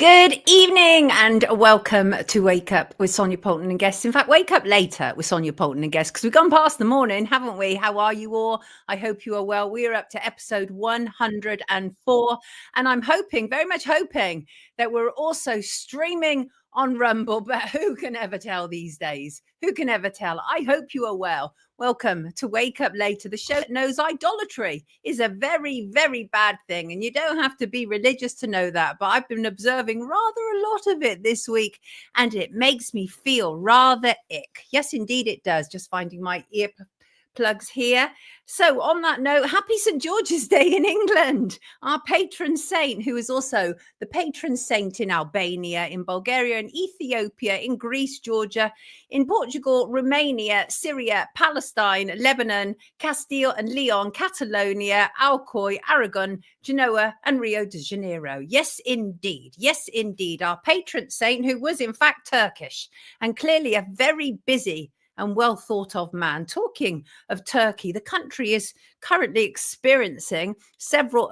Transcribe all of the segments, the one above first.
Good evening and welcome to Wake Up with Sonia Poulton and guests. In fact, wake up later with Sonia Poulton and guests because we've gone past the morning, haven't we? How are you all? I hope you are well. We are up to episode 104 and I'm hoping, very much hoping, that we're also streaming on Rumble, but who can ever tell these days? Who can ever tell? I hope you are well. Welcome to Wake Up Later, the show that knows idolatry is a very, very bad thing. And you don't have to be religious to know that. But I've been observing rather a lot of it this week, and it makes me feel rather ick. Yes, indeed it does. Just finding my earplugs here. So on that note, happy St. George's Day in England, our patron saint, who is also the patron saint in Albania, in Bulgaria, in Ethiopia, in Greece, Georgia, in Portugal, Romania, Syria, Palestine, Lebanon, Castile and Leon, Catalonia, Alcoy, Aragon, Genoa, and Rio de Janeiro. Yes, indeed. Yes, indeed. Our patron saint, who was in fact Turkish and clearly a very busy and well thought of man. Talking of Turkey, the country is currently experiencing several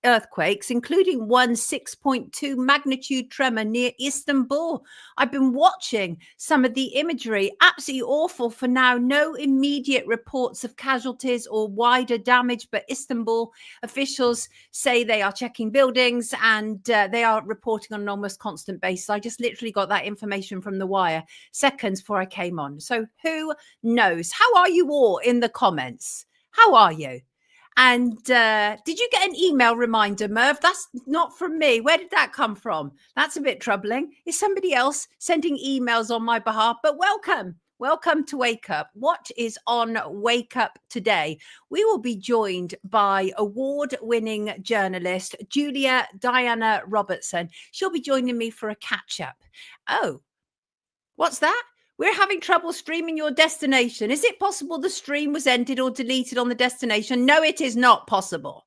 earthquakes, including one 6.2 magnitude tremor near Istanbul. I've been watching some of the imagery, absolutely awful for now. No immediate reports of casualties or wider damage, but Istanbul officials say they are checking buildings and they are reporting on an almost constant basis. I just literally got that information from The Wire seconds before I came on. So who knows? How are you all in the comments? How are you? And did you get an email reminder, Merv? That's not from me. Where did that come from? That's a bit troubling. Is somebody else sending emails on my behalf? But welcome. Welcome to Wake Up. What is on Wake Up today? We will be joined by award-winning journalist Julia Robertson. She'll be joining me for a catch-up. Oh, what's that? We're having trouble streaming your destination. Is it possible the stream was ended or deleted on the destination? No, it is not possible.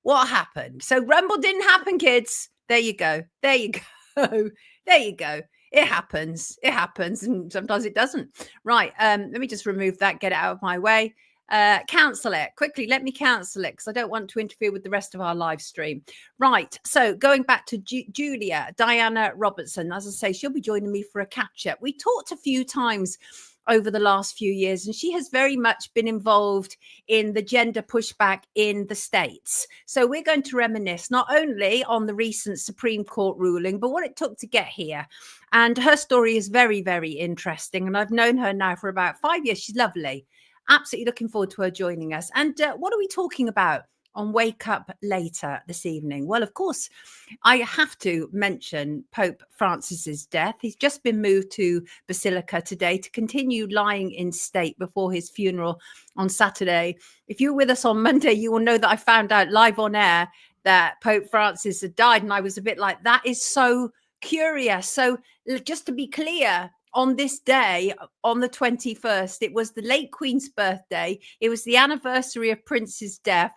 What happened? So Rumble didn't happen, kids. There you go. There you go. There you go. It happens. It happens. And sometimes it doesn't. Right. Let me just remove that, get it out of my way. Cancel it quickly. Let me cancel it because I don't want to interfere with the rest of our live stream. Right. So going back to Julia Robertson, as I say, she'll be joining me for a catch up. We talked a few times over the last few years, and she has very much been involved in the gender pushback in the States. So we're going to reminisce not only on the recent Supreme Court ruling, but what it took to get here. And her story is very, very interesting. And I've known her now for about 5 years. She's lovely. Absolutely looking forward to her joining us. And what are we talking about on Wake Up Later this evening? Well, of course, I have to mention Pope Francis's death. He's just been moved to Basilica today to continue lying in state before his funeral on Saturday. If you were with us on Monday, you will know that I found out live on air that Pope Francis had died. And I was a bit like, that is so curious. So just to be clear, on this day, on the 21st, it was the late Queen's birthday. It was the anniversary of Prince's death.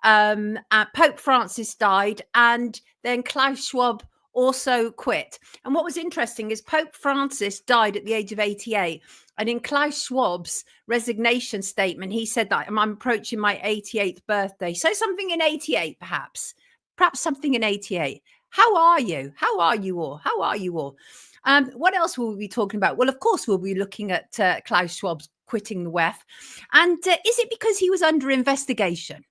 Pope Francis died, and then Klaus Schwab also quit. And what was interesting is Pope Francis died at the age of 88. And in Klaus Schwab's resignation statement, he said that I'm approaching my 88th birthday. So something in 88, perhaps something in 88. How are you? How are you all? How are you all? What else will we be talking about? Well, of course, we'll be looking at Klaus Schwab's quitting the WEF. And is it because he was under investigation?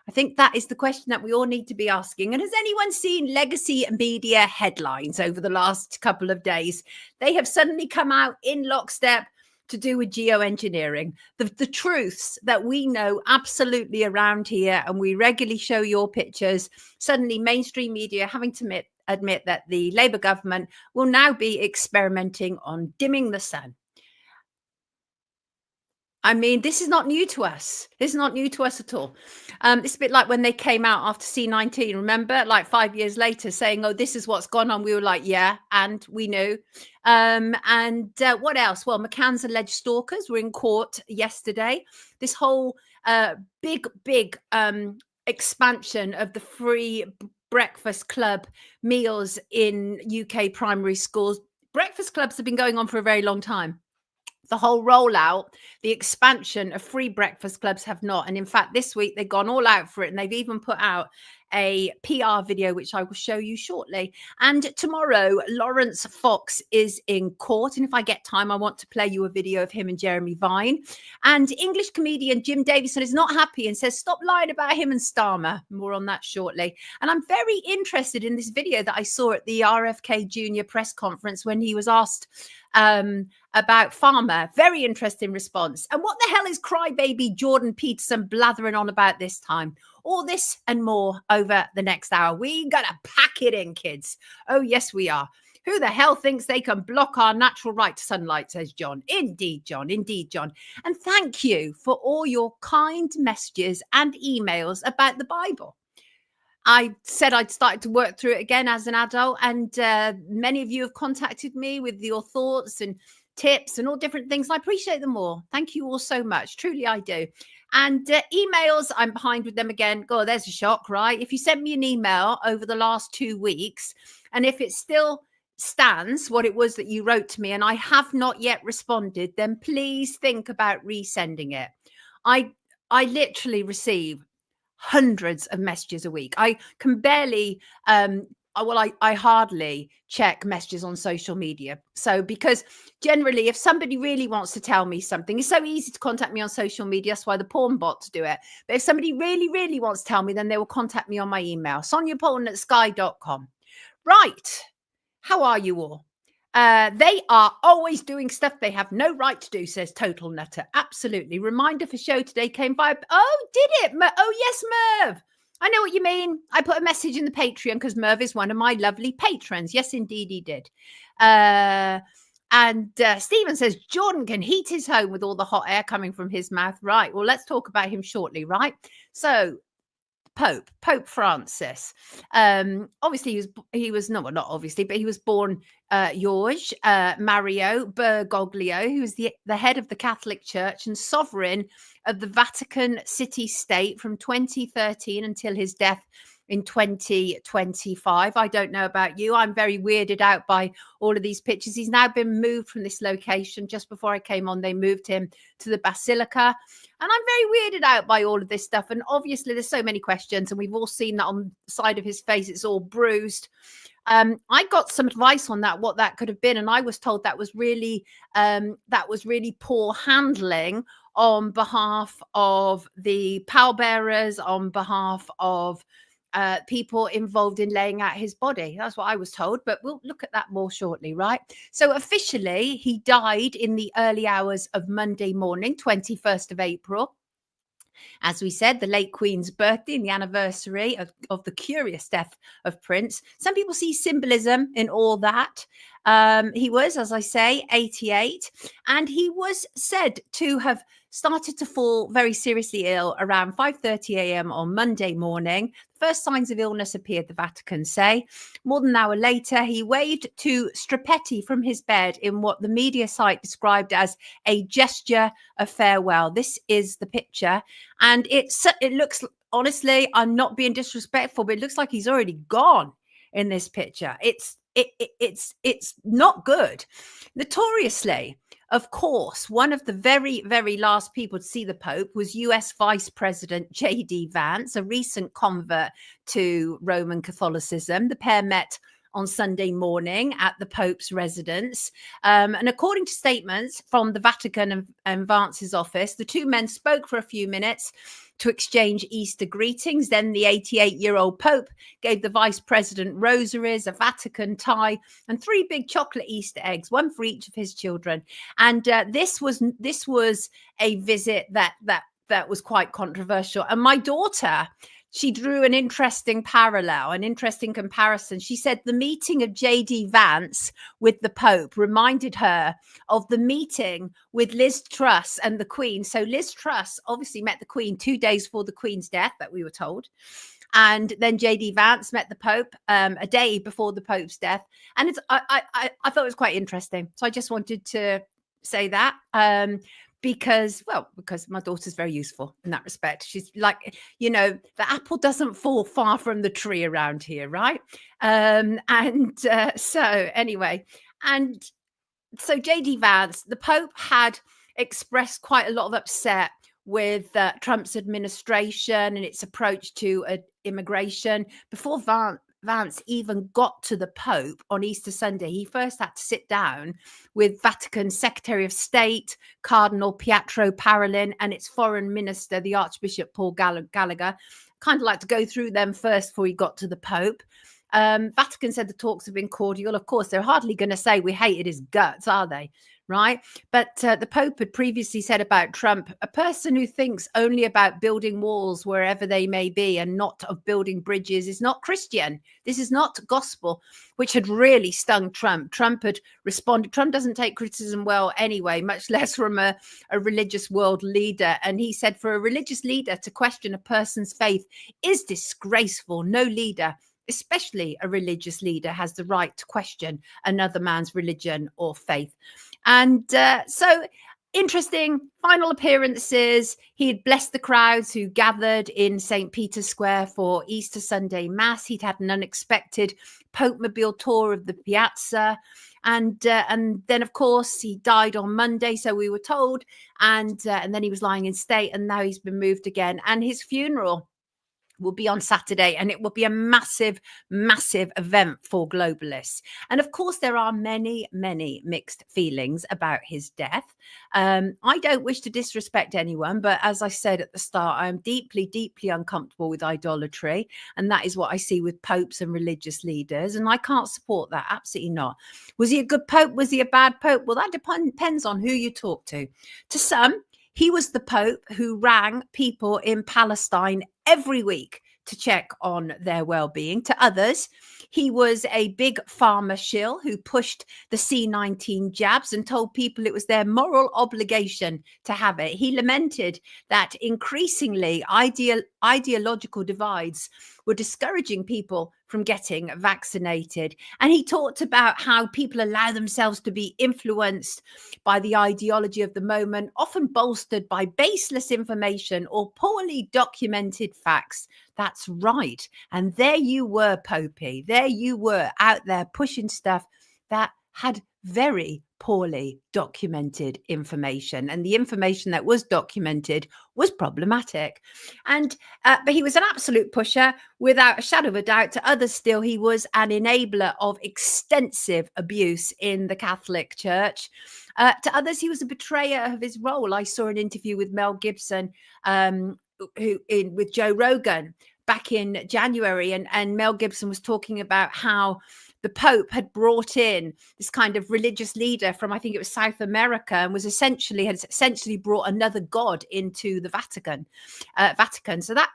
I think that is the question that we all need to be asking. And has anyone seen legacy media headlines over the last couple of days? They have suddenly come out in lockstep to do with geoengineering. The truths that we know absolutely around here, and we regularly show your pictures, suddenly mainstream media having to admit that the Labour government will now be experimenting on dimming the sun. I mean, this is not new to us. This is not new to us at all. It's a bit like when they came out after C-19, remember, like 5 years later saying, oh, this is what's gone on. We were like, yeah, and we knew. What else? Well, McCann's alleged stalkers were in court yesterday. This whole big expansion of the free breakfast club meals in UK primary schools. Breakfast clubs have been going on for a very long time. The whole rollout, the expansion of free breakfast clubs have not. And in fact, this week they've gone all out for it. And they've even put out a PR video, which I will show you shortly. And tomorrow, Laurence Fox is in court. And if I get time, I want to play you a video of him and Jeremy Vine. And English comedian Jim Davidson is not happy and says, stop lying about him and Starmer. More on that shortly. And I'm very interested in this video that I saw at the RFK Jr press conference when he was asked about Pharma. Very interesting response. And what the hell is crybaby Jordan Peterson blathering on about this time? All this and more over the next hour. We gotta pack it in, kids. Oh, yes, we are. Who the hell thinks they can block our natural right to sunlight, says John. Indeed, John. Indeed, John. And thank you for all your kind messages and emails about the Bible. I said I'd started to work through it again as an adult, and many of you have contacted me with your thoughts and tips and all different things. I appreciate them all. Thank you all so much. Truly, I do. And emails, I'm behind with them again. God, there's a shock, right? If you sent me an email over the last 2 weeks, and if it still stands what it was that you wrote to me and I have not yet responded, then please think about resending it. I literally receive hundreds of messages a week. I can barely I hardly check messages on social media. So because generally if somebody really wants to tell me something, it's so easy to contact me on social media. That's why the porn bots do it. But if somebody really wants to tell me, then they will contact me on my email, soniapoulton@sky.com. Right. How are you all? They are always doing stuff they have no right to do, says Total Nutter. Absolutely. Reminder for show today came by. Oh, did it? Oh, yes, Merv. I know what you mean. I put a message in the Patreon because Merv is one of my lovely patrons. Yes, indeed, he did. And Stephen says, Jordan can heat his home with all the hot air coming from his mouth. Right. Well, let's talk about him shortly, right? So, Pope Francis. Obviously, he was not obviously, but he was born George Mario Bergoglio, who was the head of the Catholic Church and sovereign of the Vatican City State from 2013 until his death in 2025. I don't know about you. I'm very weirded out by all of these pictures. He's now been moved from this location. Just before I came on, they moved him to the Basilica. And I'm very weirded out by all of this stuff. And obviously, there's so many questions, and we've all seen that on the side of his face. It's all bruised. I got some advice on that, what that could have been. And I was told that was really poor handling on behalf of the pallbearers, on behalf of people involved in laying out his body. That's what I was told, but we'll look at that more shortly, right? So officially, he died in the early hours of Monday morning, 21st of April. As we said, the late Queen's birthday and the anniversary of the curious death of Prince. Some people see symbolism in all that. He was, as I say, 88, and he was said to have started to fall very seriously ill around 5:30 a.m. on Monday morning. First signs of illness appeared, the Vatican say. More than an hour later, he waved to Strapetti from his bed in what the media site described as a gesture of farewell. This is the picture, and it looks, honestly, I'm not being disrespectful, but it looks like he's already gone in this picture. It's not good. Notoriously, of course, one of the very, very last people to see the Pope was US Vice President J.D. Vance, a recent convert to Roman Catholicism. The pair met on Sunday morning at the Pope's residence. And according to statements from the Vatican and Vance's office, the two men spoke for a few minutes to exchange Easter greetings. Then the 88-year-old Pope gave the vice president rosaries, a Vatican tie, and 3 big chocolate Easter eggs, one for each of his children. And this was a visit that was quite controversial. And my daughter, she drew an interesting parallel, an interesting comparison. She said the meeting of J.D. Vance with the Pope reminded her of the meeting with Liz Truss and the Queen. So Liz Truss obviously met the Queen 2 days before the Queen's death, that we were told. And then J.D. Vance met the Pope a day before the Pope's death. And I thought it was quite interesting. So I just wanted to say that. Because my daughter's very useful in that respect. She's like, the apple doesn't fall far from the tree around here, right? So anyway, and so J.D. Vance, the Pope had expressed quite a lot of upset with Trump's administration and its approach to immigration. Before Vance even got to the Pope on Easter Sunday, he first had to sit down with Vatican Secretary of State, Cardinal Pietro Parolin, and its foreign minister, the Archbishop Paul Gallagher. Kind of like to go through them first before he got to the Pope. Vatican said the talks have been cordial. Of course, they're hardly going to say we hated his guts, are they? Right. But the Pope had previously said about Trump, a person who thinks only about building walls wherever they may be and not of building bridges is not Christian. This is not gospel, which had really stung Trump. Trump had responded. Trump doesn't take criticism well anyway, much less from a religious world leader. And he said, for a religious leader to question a person's faith is disgraceful. No leader, especially a religious leader, has the right to question another man's religion or faith. And so interesting final appearances. He had blessed the crowds who gathered in St. Peter's Square for Easter Sunday Mass. He'd had an unexpected Pope-mobile tour of the piazza. And then, of course, he died on Monday, so we were told. And then he was lying in state, and now he's been moved again. And his funeral will be on Saturday, and it will be a massive, massive event for globalists. And of course, there are many, many mixed feelings about his death. I don't wish to disrespect anyone, but as I said at the start, I am deeply, deeply uncomfortable with idolatry. And that is what I see with popes and religious leaders. And I can't support that. Absolutely not. Was he a good pope? Was he a bad pope? Well, that depends on who you talk to. To some, he was the Pope who rang people in Palestine every week to check on their well-being. To others, he was a big pharma shill who pushed the C-19 jabs and told people it was their moral obligation to have it. He lamented that increasingly ideological divides were discouraging people from getting vaccinated. And he talked about how people allow themselves to be influenced by the ideology of the moment, often bolstered by baseless information or poorly documented facts. That's right. And there you were, Popey. There you were out there pushing stuff that had very poorly documented information. And the information that was documented was problematic. And but he was an absolute pusher without a shadow of a doubt. To others still, he was an enabler of extensive abuse in the Catholic Church. To others, he was a betrayer of his role. I saw an interview with Mel Gibson with Joe Rogan back in January, and Mel Gibson was talking about how the Pope had brought in this kind of religious leader from, I think it was South America, and had essentially brought another god into the Vatican. So that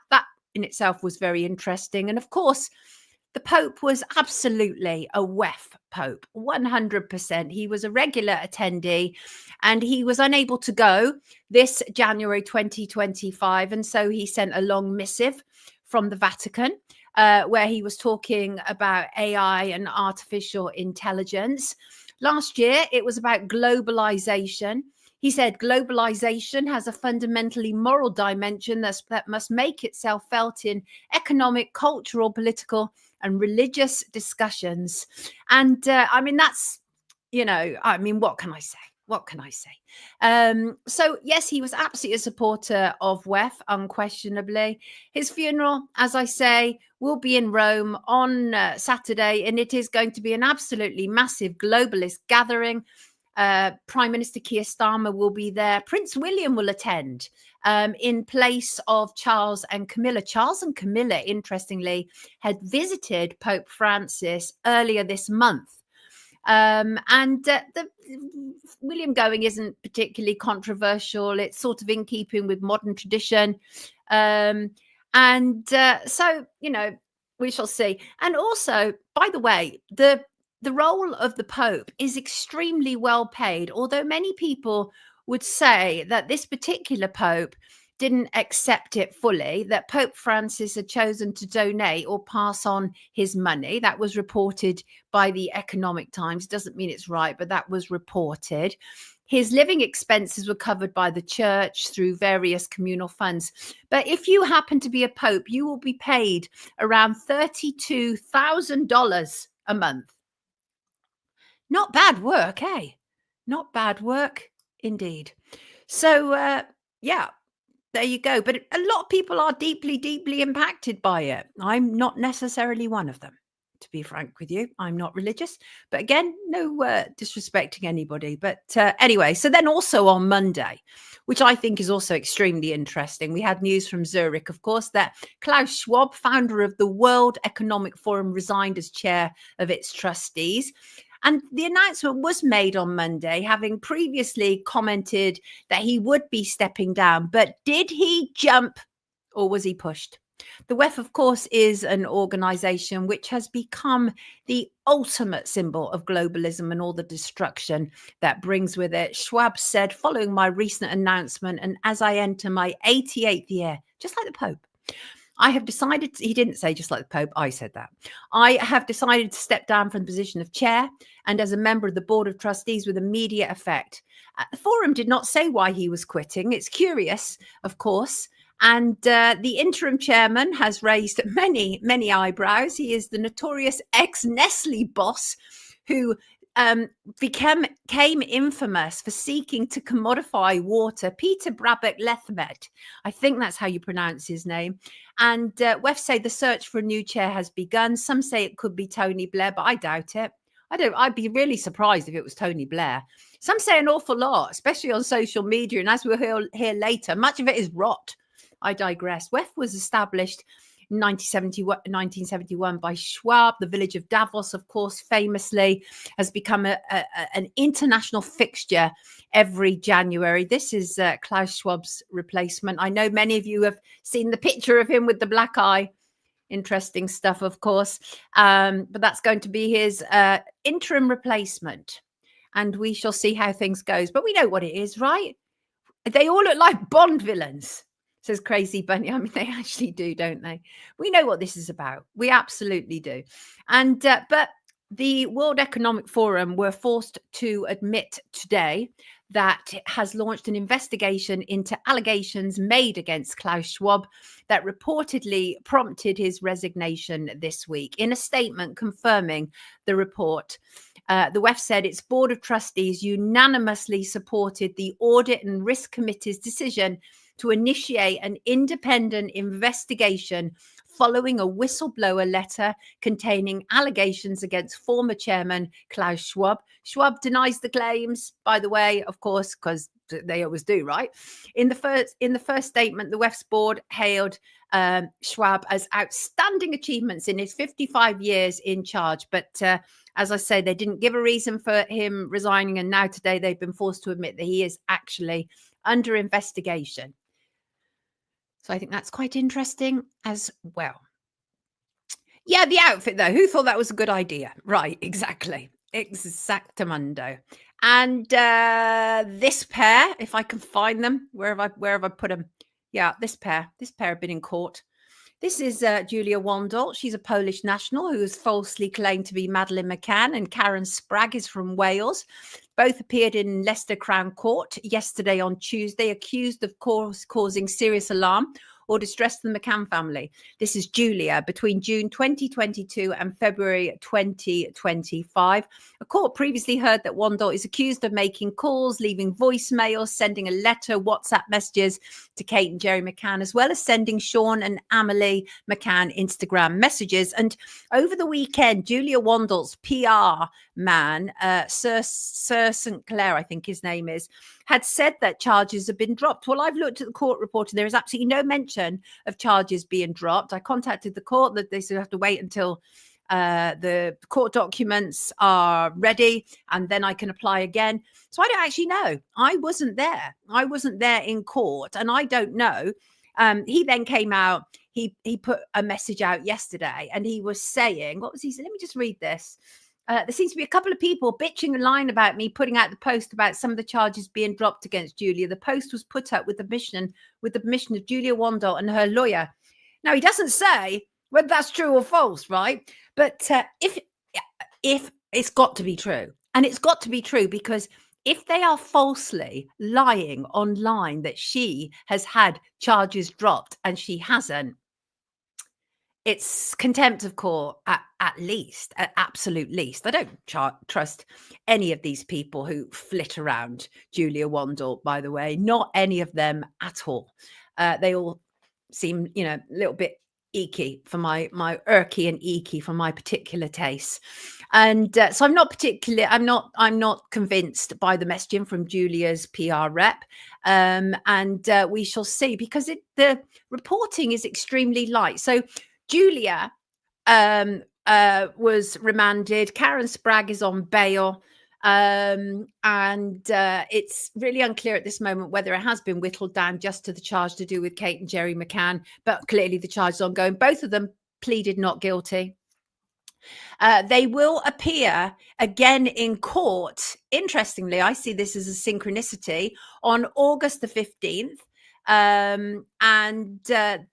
in itself was very interesting. And of course, the Pope was absolutely a WEF Pope, 100%. He was a regular attendee, and he was unable to go this January 2025. And so he sent a long missive from the Vatican, where he was talking about AI and artificial intelligence. Last year, it was about globalization. He said globalization has a fundamentally moral dimension that must make itself felt in economic, cultural, political, and religious discussions. And I mean, that's, what can I say? What can I say? So, yes, he was absolutely a supporter of WEF, unquestionably. His funeral, as I say, will be in Rome on Saturday, and it is going to be an absolutely massive globalist gathering. Prime Minister Keir Starmer will be there. Prince William will attend in place of Charles and Camilla. Charles and Camilla, interestingly, had visited Pope Francis earlier this month. The William going isn't particularly controversial. It's sort of in keeping with modern tradition. So, we shall see. And also, by the way, the role of the Pope is extremely well paid, although many people would say that this particular Pope didn't accept it fully, that Pope Francis had chosen to donate or pass on his money. That was reported by the Economic Times. Doesn't mean it's right, but that was reported. His living expenses were covered by the church through various communal funds. But if you happen to be a pope, you will be paid around $32,000 a month. Not bad work, eh? Not bad work indeed. So, there you go. But a lot of people are deeply, deeply impacted by it. I'm not necessarily one of them, to be frank with you. I'm not religious. But again, no disrespecting anybody. But anyway, so then also on Monday, which I think is also extremely interesting, we had news from Zurich, of course, that Klaus Schwab, founder of the World Economic Forum, resigned as chair of its trustees. And the announcement was made on Monday, having previously commented that he would be stepping down. But did he jump or was he pushed? The WEF, of course, is an organization which has become the ultimate symbol of globalism and all the destruction that brings with it. Schwab said, following my recent announcement, and as I enter my 88th year, just like the Pope, I have decided, he didn't say just like the Pope, I said that. I have decided to step down from the position of chair and as a member of the board of trustees with immediate effect. The forum did not say why he was quitting. It's curious, of course. And the interim chairman has raised many, many eyebrows. He is the notorious ex-Nestle boss who became infamous for seeking to commodify water, Peter Brabeck Lethmed. I think that's how you pronounce his name. And WEF say the search for a new chair has begun. Some say it could be Tony Blair, but I doubt it. I'd be really surprised if it was Tony Blair. Some say an awful lot, especially on social media. And as we'll hear later, much of it is rot. I digress. WEF was established 1971 by Schwab. The village of Davos, of course, famously has become an international fixture every January. This is Klaus Schwab's replacement. I know many of you have seen the picture of him with the black eye. Interesting stuff, of course. But that's going to be his interim replacement. And we shall see how things goes. But we know what it is, right? They all look like Bond villains. Says Crazy Bunny. I mean, they actually do, don't they? We know what this is about. We absolutely do. And but the World Economic Forum were forced to admit today that it has launched an investigation into allegations made against Klaus Schwab that reportedly prompted his resignation this week. In a statement confirming the report, the WEF said its board of trustees unanimously supported the Audit and Risk Committee's decision to initiate an independent investigation following a whistleblower letter containing allegations against former chairman Klaus Schwab. Schwab denies the claims, by the way, of course, because they always do, right? In the first statement, the WEF's board hailed Schwab as outstanding achievements in his 55 years in charge. But as I say, they didn't give a reason for him resigning. And now today they've been forced to admit that he is actually under investigation. So I think that's quite interesting as well. Yeah, the outfit, though. Who thought that was a good idea? Right, exactly. Exactamundo. And this pair, if I can find them, where have I put them? Yeah, this pair have been in court. This is Julia Wandelt. She's a Polish national who was falsely claimed to be Madeleine McCann, and Karen Spragg is from Wales. Both appeared in Leicester Crown Court yesterday on Tuesday, accused of causing serious alarm or distress to the McCann family. This is Julia between June 2022 and February 2025. A court previously heard that Wandelt is accused of making calls, leaving voicemails, sending a letter, WhatsApp messages to Kate and Gerry McCann, as well as sending Sean and Amelie McCann Instagram messages. And over the weekend, Julia Wandelt's PR man, Sir St. Clair, I think his name is, had said that charges have been dropped. Well, I've looked at the court report and there is absolutely no mention of charges being dropped. I contacted the court that they still have to wait until the court documents are ready and then I can apply again. So I don't actually know. I wasn't there. I wasn't there in court and I don't know. He then came out. He put a message out yesterday and he was saying, what was he saying? Let me just read this. There seems to be a couple of people bitching a line about me putting out the post about some of the charges being dropped against Julia. The post was put up with the permission of Julia Wandelt and her lawyer. Now, he doesn't say whether that's true or false, right? But if it's got to be true, and it's got to be true because if they are falsely lying online that she has had charges dropped and she hasn't, it's contempt of court at least, at absolute least. I don't trust any of these people who flit around Julia Wandelt, by the way, not any of them at all. They all seem, a little bit eeky for my irky and eeky for my particular tastes. And so I'm not convinced by the messaging from Julia's PR rep. And we shall see, because the reporting is extremely light. So Julia was remanded. Karen Spragg is on bail. And it's really unclear at this moment whether it has been whittled down just to the charge to do with Kate and Gerry McCann, but clearly the charge is ongoing. Both of them pleaded not guilty. They will appear again in court. Interestingly, I see this as a synchronicity on August the 15th. And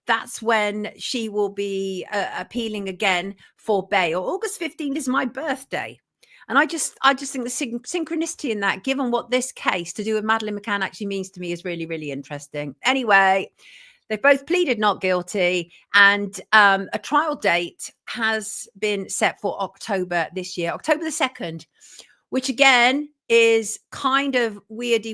that's when she will be appealing again for bail. August 15th is my birthday. And I just think the synchronicity in that, given what this case to do with Madeleine McCann actually means to me, is really, really interesting. Anyway, they've both pleaded not guilty, and a trial date has been set for October this year, October the 2nd, which again is kind of weird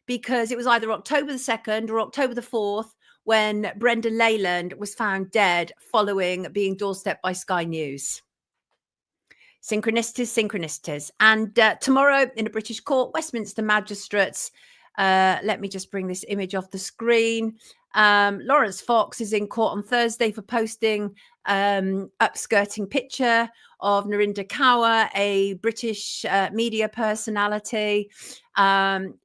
because it was either October the 2nd or October the 4th when Brenda Leyland was found dead following being doorstepped by Sky News. Synchronicities. And tomorrow in a British court, Westminster magistrates, let me just bring this image off the screen. Laurence Fox is in court on Thursday for posting upskirting picture of Narinder Kaur, a British media personality.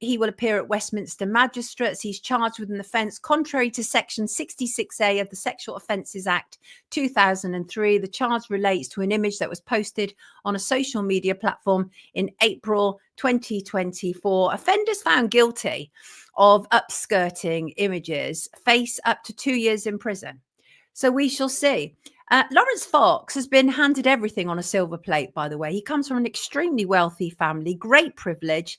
He will appear at Westminster magistrates. He's charged with an offence contrary to section 66A of the Sexual Offences Act 2003. The charge relates to an image that was posted on a social media platform in April 2024. Offenders found guilty of upskirting images face up to 2 years in prison. So we shall see. Laurence Fox has been handed everything on a silver plate, by the way. He comes from an extremely wealthy family, great privilege,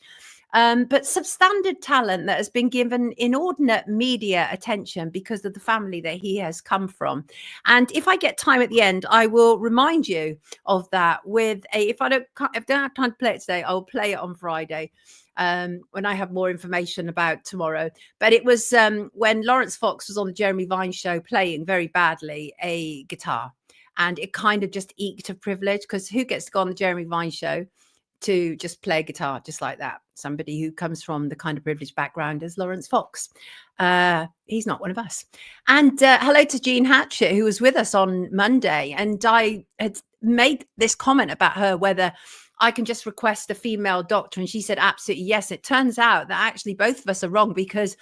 but substandard talent that has been given inordinate media attention because of the family that he has come from. And if I get time at the end, I will remind you of that with if I don't have time to play it today, I'll play it on Friday. When I have more information about tomorrow. But it was when Laurence Fox was on the Jeremy Vine show playing very badly a guitar. And it kind of just eked a privilege, because who gets to go on the Jeremy Vine show to just play a guitar just like that? Somebody who comes from the kind of privileged background as Laurence Fox. He's not one of us. And hello to Jean Hatchett, who was with us on Monday. And I had made this comment about her, whether I can just request a female doctor. And she said, absolutely, yes. It turns out that actually both of us are wrong, because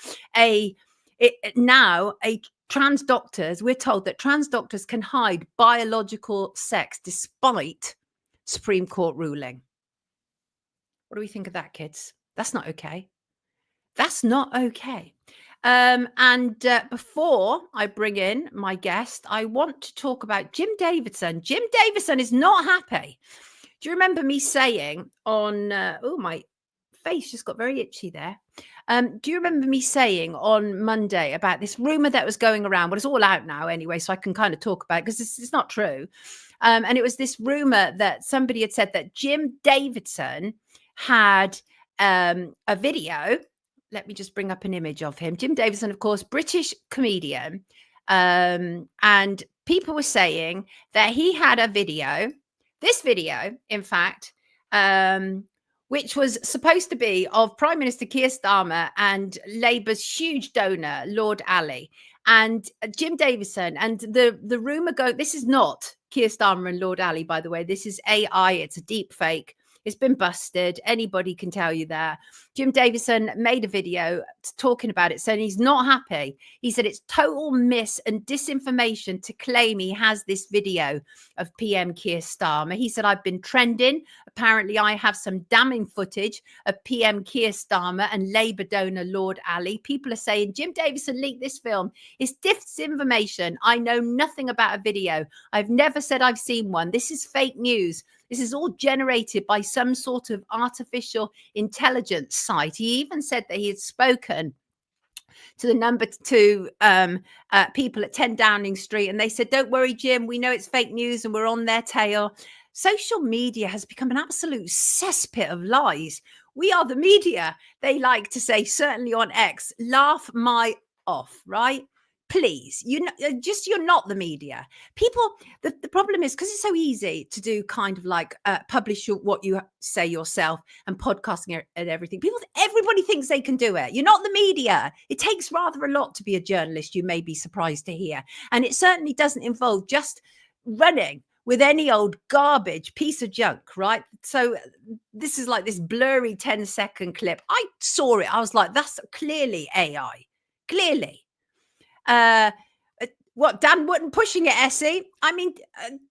now trans doctors, we're told that trans doctors can hide biological sex despite Supreme Court ruling. What do we think of that, kids? That's not okay. That's not okay. And before I bring in my guest, I want to talk about Jim Davidson. Jim Davidson is not happy. Do you remember me saying on, my face just got very itchy there. Do you remember me saying on Monday about this rumor that was going around? Well, it's all out now anyway, so I can kind of talk about it, because it's not true. And it was this rumor that somebody had said that Jim Davidson had a video. Let me just bring up an image of him. Jim Davidson, of course, British comedian. And people were saying that he had a video. This video, in fact, which was supposed to be of Prime Minister Keir Starmer and Labour's huge donor, Lord Alli, and Jim Davidson. And the rumour this is not Keir Starmer and Lord Alli, by the way. This is AI. It's a deep fake. It's been busted. Anybody can tell you that. Jim Davidson made a video talking about it, saying he's not happy. He said it's total mis and disinformation to claim he has this video of PM Keir Starmer. He said, I've been trending. Apparently, I have some damning footage of PM Keir Starmer and Labour donor Lord Alli. People are saying Jim Davidson leaked this film. It's disinformation. I know nothing about a video. I've never said I've seen one. This is fake news. This is all generated by some sort of artificial intelligence site. He even said that he had spoken to the number 2 people at 10 Downing Street, and they said, don't worry, Jim, we know it's fake news and we're on their tail. Social media has become an absolute cesspit of lies. We are the media. They like to say, certainly on X, laugh my off, right? Please, you're not the media. People, the problem is because it's so easy to do kind of like publish what you say yourself and podcasting and everything. Everybody thinks they can do it. You're not the media. It takes rather a lot to be a journalist, you may be surprised to hear. And it certainly doesn't involve just running with any old garbage piece of junk, right? So this is like this blurry 10-second clip. I saw it. I was like, that's clearly AI. Clearly. What, Dan Wootton pushing it, Essie? I mean,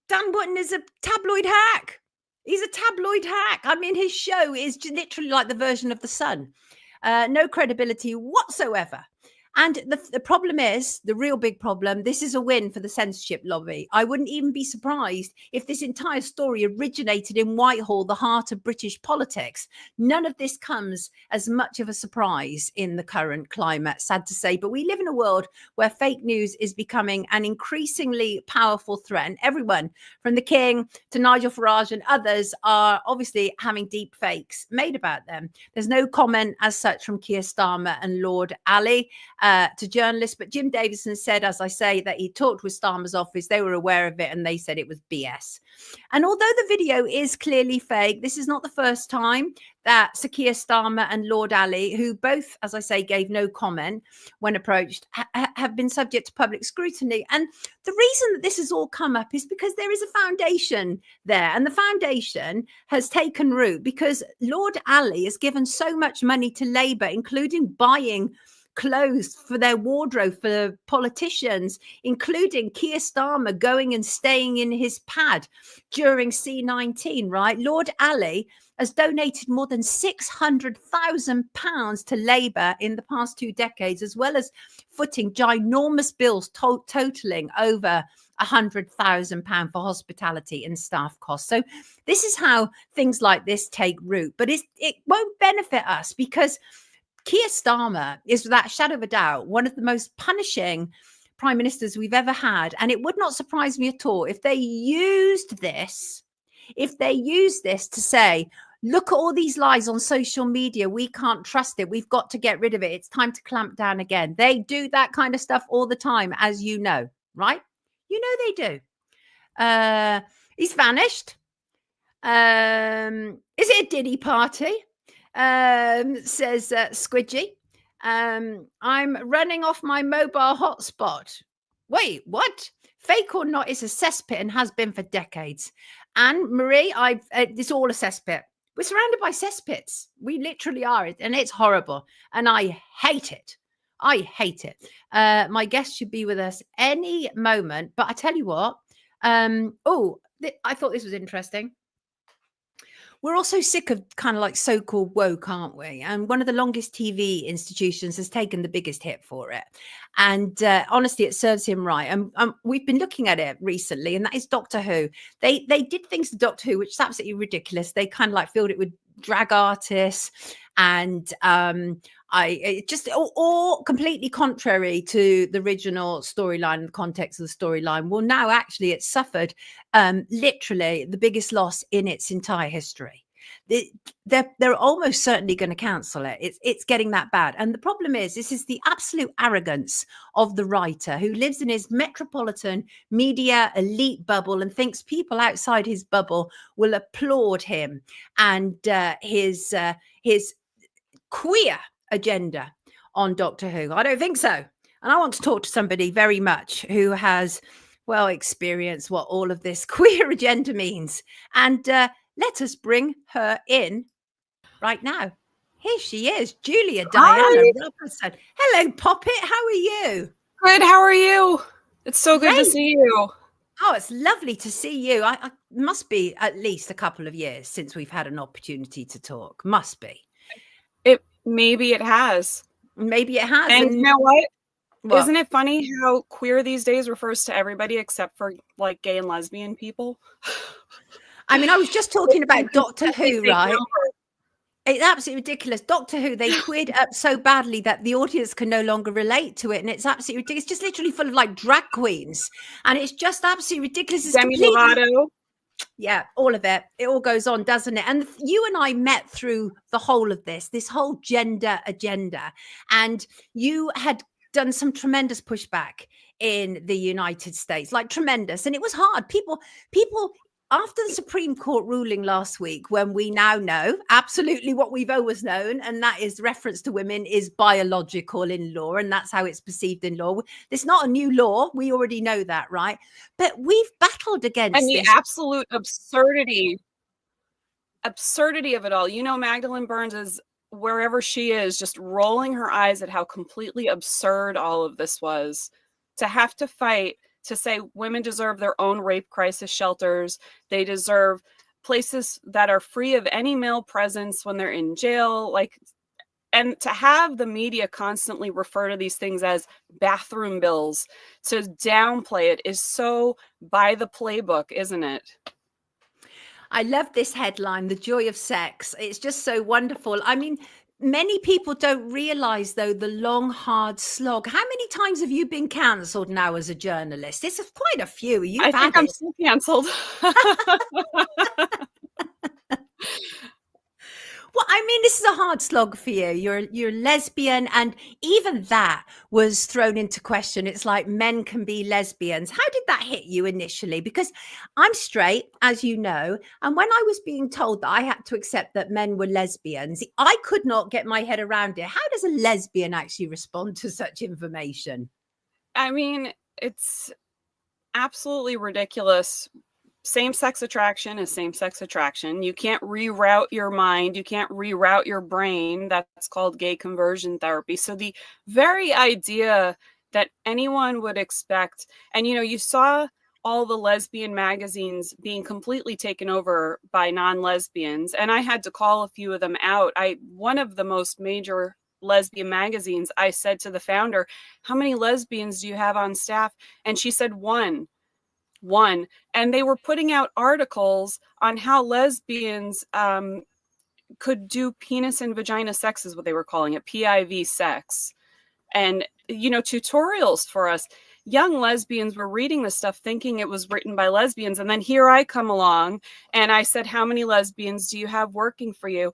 Dan Wootton is a tabloid hack. He's a tabloid hack. I mean, his show is literally like the version of The Sun. No credibility whatsoever. And the problem is, the real big problem, this is a win for the censorship lobby. I wouldn't even be surprised if this entire story originated in Whitehall, the heart of British politics. None of this comes as much of a surprise in the current climate, sad to say. But we live in a world where fake news is becoming an increasingly powerful threat. And everyone from the King to Nigel Farage and others are obviously having deep fakes made about them. There's no comment as such from Keir Starmer and Lord Alli to journalists, but Jim Davidson said, as I say, that he talked with Starmer's office, they were aware of it and they said it was BS. And although the video is clearly fake, this is not the first time that Sir Keir Starmer and Lord Alli, who both, as I say, gave no comment when approached, have been subject to public scrutiny. And the reason that this has all come up is because there is a foundation there, and the foundation has taken root because Lord Alli has given so much money to Labour, including buying clothes for their wardrobe for politicians, including Keir Starmer going and staying in his pad during C19, right? Lord Alli has donated more than £600,000 to Labour in the past 2 decades, as well as footing ginormous bills totaling over £100,000 for hospitality and staff costs. So this is how things like this take root, but it won't benefit us because Keir Starmer is, without a shadow of a doubt, one of the most punishing prime ministers we've ever had. And it would not surprise me at all if they used this to say, look at all these lies on social media. We can't trust it. We've got to get rid of it. It's time to clamp down again. They do that kind of stuff all the time, as you know, right? You know they do. He's vanished. Is it a Diddy party? Says Squidgy. I'm running off my mobile hotspot. Wait, what? Fake or not, it's a cesspit and has been for decades. And Marie, it's all a cesspit. We're surrounded by cesspits. We literally are, and it's horrible. And I hate it. I hate it. My guest should be with us any moment. But I tell you what. I thought this was interesting. We're also sick of kind of like so-called woke, aren't we? And one of the longest TV institutions has taken the biggest hit for it. And honestly, it serves him right. And we've been looking at it recently, and that is Doctor Who. They did things to Doctor Who, which is absolutely ridiculous. They kind of like filled it with drag artists and just all completely contrary to the original storyline, the context of the storyline. Well, now actually it's suffered literally the biggest loss in its entire history. They're almost certainly going to cancel it. It's getting that bad. And the problem is, this is the absolute arrogance of the writer who lives in his metropolitan media elite bubble and thinks people outside his bubble will applaud him and his queer agenda on Doctor Who. I don't think so. And I want to talk to somebody very much who has, well, experienced what all of this queer agenda means. And let us bring her in right now. Here she is, Julia Robertson. Hello, Poppet. How are you? Good. How are you? It's so good to see you. Oh, it's lovely to see you. I must be at least a couple of years since we've had an opportunity to talk. Must be. Maybe it has. Maybe it has. And you know what? Isn't it funny how queer these days refers to everybody except for like gay and lesbian people? I mean, I was just talking about Doctor Who, right? It's absolutely ridiculous. Doctor Who, they queered up so badly that the audience can no longer relate to it. And it's absolutely ridiculous. It's just literally full of like drag queens. And it's just absolutely ridiculous. It's Demi Lovato. Yeah, all of it. It all goes on, doesn't it? And you and I met through the whole of this whole gender agenda. And you had done some tremendous pushback in the United States, like tremendous. And it was hard. People, after the Supreme Court ruling last week, when we now know absolutely what we've always known, and that is reference to women is biological in law, and that's how it's perceived in law. It's not a new law. We already know that, right? But we've battled against and the this. Absolute absurdity of it all. You know, Magdalene Burns is, wherever she is, just rolling her eyes at how completely absurd all of this was. To have to fight to say women deserve their own rape crisis shelters. They deserve places that are free of any male presence when they're in jail. Like, and to have the media constantly refer to these things as bathroom bills, to downplay it, is so by the playbook, isn't it? I love this headline, The Joy of Sex. It's just so wonderful. I mean, many people don't realize, though, the long, hard slog. How many times have you been cancelled now as a journalist? It's quite a few. I think I'm still cancelled. Well, I mean, this is a hard slog for you. You're lesbian, and even that was thrown into question. It's like men can be lesbians. How did that hit you initially? Because I'm straight, as you know, and when I was being told that I had to accept that men were lesbians, I could not get my head around it. How does a lesbian actually respond to such information? I mean, it's absolutely ridiculous. Same-sex attraction is same-sex attraction. You can't reroute your mind. You can't reroute your brain. That's called gay conversion therapy. So the very idea that anyone would expect, and you know, you saw all the lesbian magazines being completely taken over by non-lesbians, and I had to call a few of them out. One of the most major lesbian magazines, I said to the founder, "How many lesbians do you have on staff?" And she said, one. And they were putting out articles on how lesbians could do penis and vagina sex, is what they were calling it, PIV sex, and you know, tutorials for us. Young lesbians were reading this stuff thinking it was written by lesbians, and then here I come along and I said, "How many lesbians do you have working for you?"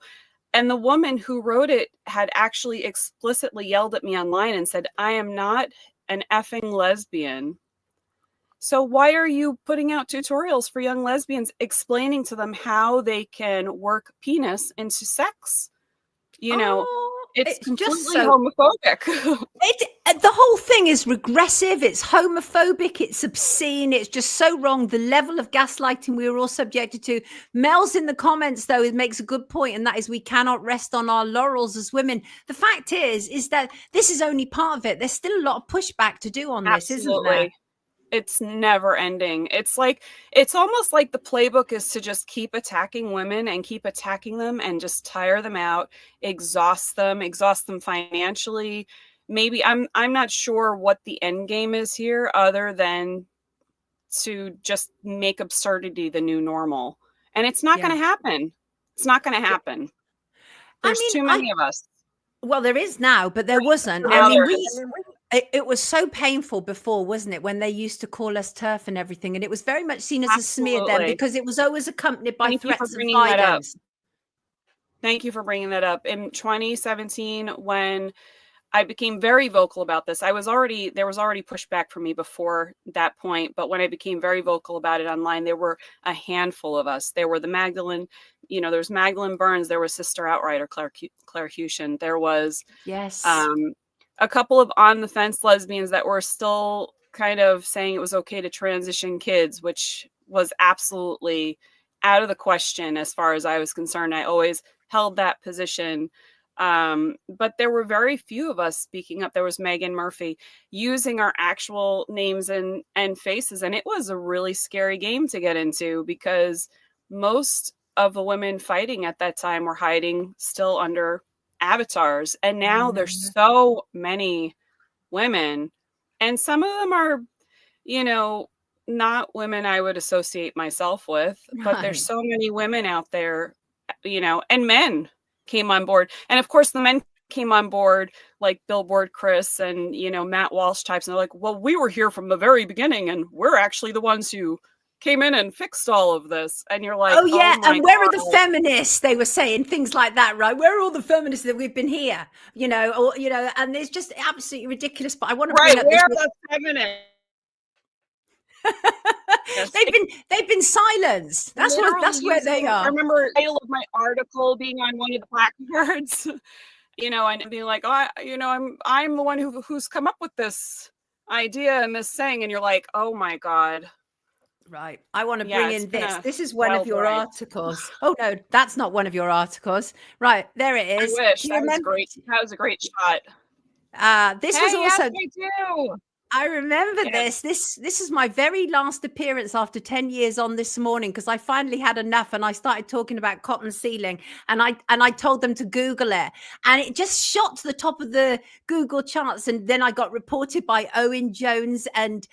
And the woman who wrote it had actually explicitly yelled at me online and said, "I am not an effing lesbian. So why are you putting out tutorials for young lesbians explaining to them how they can work penis into sex?" You know, it's completely just so homophobic. The whole thing is regressive. It's homophobic. It's obscene. It's just so wrong. The level of gaslighting we were all subjected to. Mel's in the comments, though, it makes a good point, and that is we cannot rest on our laurels as women. The fact is that this is only part of it. There's still a lot of pushback to do on this, isn't there? It's never ending. It's like, it's almost like the playbook is to just keep attacking women and keep attacking them and just tire them out, exhaust them financially. Maybe I'm not sure what the end game is here, other than to just make absurdity the new normal. And it's not going to happen. It's not going to happen. There's too many of us. Well, there is now, but there wasn't. I mean, it was so painful before, wasn't it, when they used to call us TERF and everything, and it was very much seen as a smear then, because it was always accompanied by threats of violence. Thank you for bringing that up. In 2017, when I became very vocal about this, there was already pushback from me before that point, but when I became very vocal about it online, there were a handful of us. There were the Magdalene, you know, there's Magdalene Burns, there was Sister Outrider, Claire Hushin, there was a couple of on the fence lesbians that were still kind of saying it was okay to transition kids, which was absolutely out of the question as far as I was concerned. I always held that position. But there were very few of us speaking up. There was Megan Murphy using our actual names and faces. And it was a really scary game to get into, because most of the women fighting at that time were hiding still under avatars. And now there's so many women, and some of them are, you know, not women I would associate myself with, but there's so many women out there, you know, and men came on board. And of course the men came on board, like Billboard Chris and, you know, Matt Walsh types, and they're like, "Well, we were here from the very beginning, and we're actually the ones who came in and fixed all of this. And you're like, oh yeah, my and where God. are the feminists? They were saying things like that, right? Where are all the feminists that we've been here? Or and it's just absolutely ridiculous. But I want to bring up where this. are the feminists? They've been silenced. That's where they are. I remember the title of my article being on one of the placards, and being like, I'm the one who's come up with this idea and this saying, and you're like, oh my God. Right. I want to bring in this. This is one of your ride. articles. Oh no, that's not one of your articles. Right, there it is. I wish. That was a great shot. This was also. Yes, I do. I remember this. This is my very last appearance after 10 years on This Morning, because I finally had enough and I started talking about cotton ceiling, and I told them to Google it, and it just shot to the top of the Google charts. And then I got reported by Owen Jones and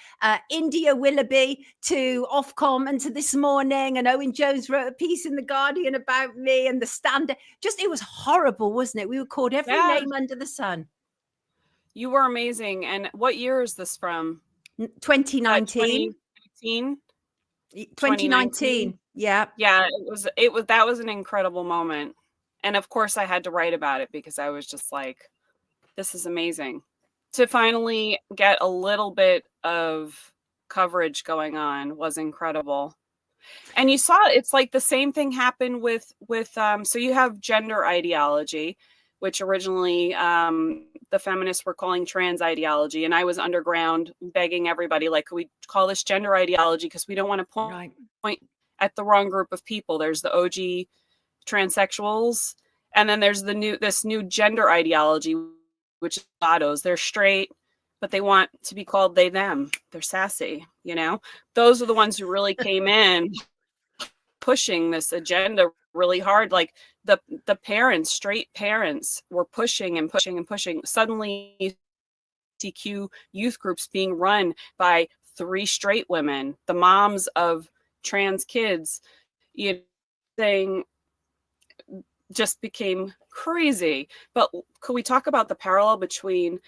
India Willoughby to Ofcom and to This Morning, and Owen Jones wrote a piece in The Guardian about me, and the Standard. It was horrible, wasn't it? We were called every name under the sun. You were amazing. And what year is this from? 2019. 2019. Yeah. Yeah, it was that was an incredible moment. And of course I had to write about it because I was just like, this is amazing. To finally get a little bit of coverage going on was incredible. And you saw it's like the same thing happened with so you have gender ideology, which originally the feminists were calling trans ideology. And I was underground begging everybody, like, could we call this gender ideology? Because we don't want to point at the wrong group of people. There's the OG transsexuals. And then there's this new gender ideology, which is autos. They're straight, but they want to be called they, them. They're sassy, Those are the ones who really came in pushing this agenda really hard. Like the parents, straight parents, were pushing and pushing and pushing. Suddenly LGBTQ youth groups being run by 3 straight women, the moms of trans kids, saying just became crazy. But could we talk about the parallel between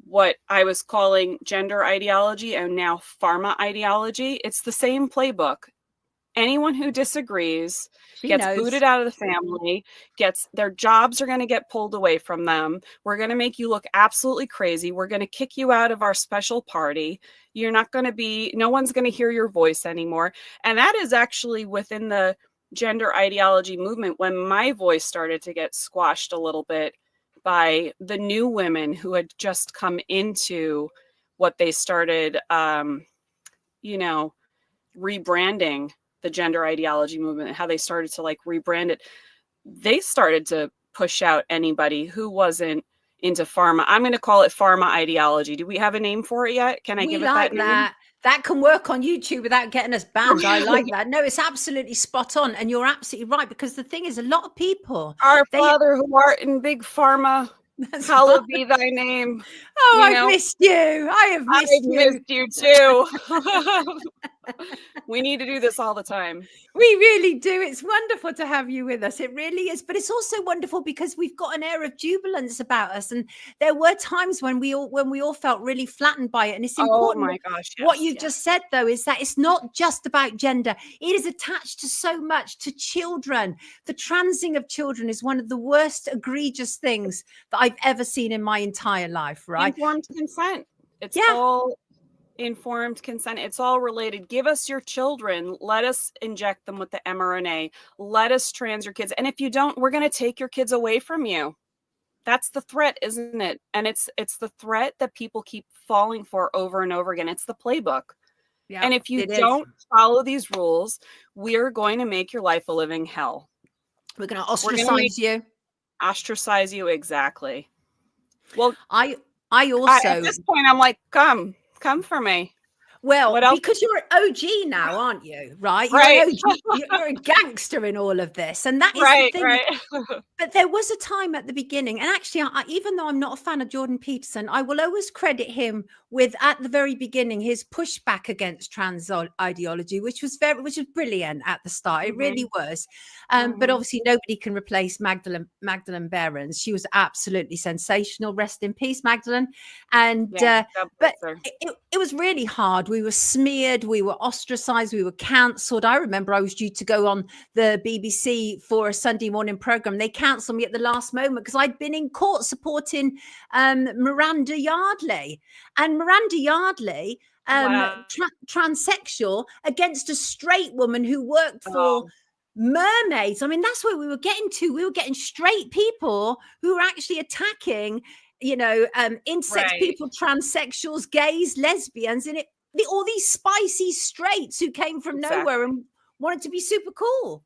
what I was calling gender ideology and now pharma ideology? It's the same playbook. Anyone who disagrees gets booted out of the family, their jobs are going to get pulled away from them. We're going to make you look absolutely crazy. We're going to kick you out of our special party. You're not going to no one's going to hear your voice anymore. And that is actually within the gender ideology movement when my voice started to get squashed a little bit by the new women who had just come into what they started, rebranding the gender ideology movement, and how they started to rebrand it. They started to push out anybody who wasn't into pharma. I'm going to call it pharma ideology. Do we have a name for it yet? Can I give it that name? That can work on YouTube without getting us banned. I like that. No, it's absolutely spot on. And you're absolutely right, because the thing is, a lot of people, Our Father who art in big pharma, hallowed be thy name. Oh, I've missed you. I've missed you too. We need to do this all the time. We really do. It's wonderful to have you with us. It really is. But it's also wonderful because we've got an air of jubilance about us. And there were times when we all felt really flattened by it. And it's important. Oh my gosh. Yes, what you just said, though, is that it's not just about gender. It is attached to so much, to children. The transing of children is one of the worst egregious things that I've ever seen in my entire life, right? Informed consent. It's all informed consent. It's all related. Give us your children. Let us inject them with the mRNA. Let us trans your kids. And if you don't, we're going to take your kids away from you. That's the threat, isn't it? And it's the threat that people keep falling for over and over again. It's the playbook. Yeah, and if you don't follow these rules, we're going to make your life a living hell. We're going to ostracize you. Exactly. Well, I also at this point I'm like, come for me. Well, because you're an OG now, aren't you? Right? You're an OG. You're a gangster in all of this. And that is the thing. Right. But there was a time at the beginning, and actually, even though I'm not a fan of Jordan Peterson, I will always credit him with at the very beginning his pushback against trans ideology, which was brilliant at the start. It really was. But obviously nobody can replace Magdalene Behrens. She was absolutely sensational. Rest in peace, Magdalene. And but it was really hard. We were smeared, we were ostracized, we were cancelled. I remember I was due to go on the BBC for a Sunday morning program. They cancelled me at the last moment because I'd been in court supporting Miranda Yardley. And Miranda Yardley, transsexual, against a straight woman who worked for mermaids. I mean, that's where we were getting to. We were getting straight people who were actually attacking, intersex people, transsexuals, gays, lesbians, and all these spicy straights who came from nowhere and wanted to be super cool.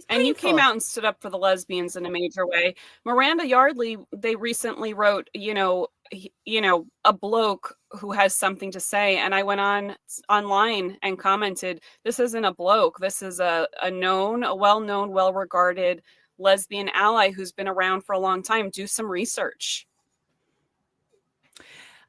And you came out and stood up for the lesbians in a major way. Miranda Yardley, they recently wrote, a bloke who has something to say. And I went online and commented, this isn't a bloke. This is a well-known, well-regarded lesbian ally who's been around for a long time. Do some research.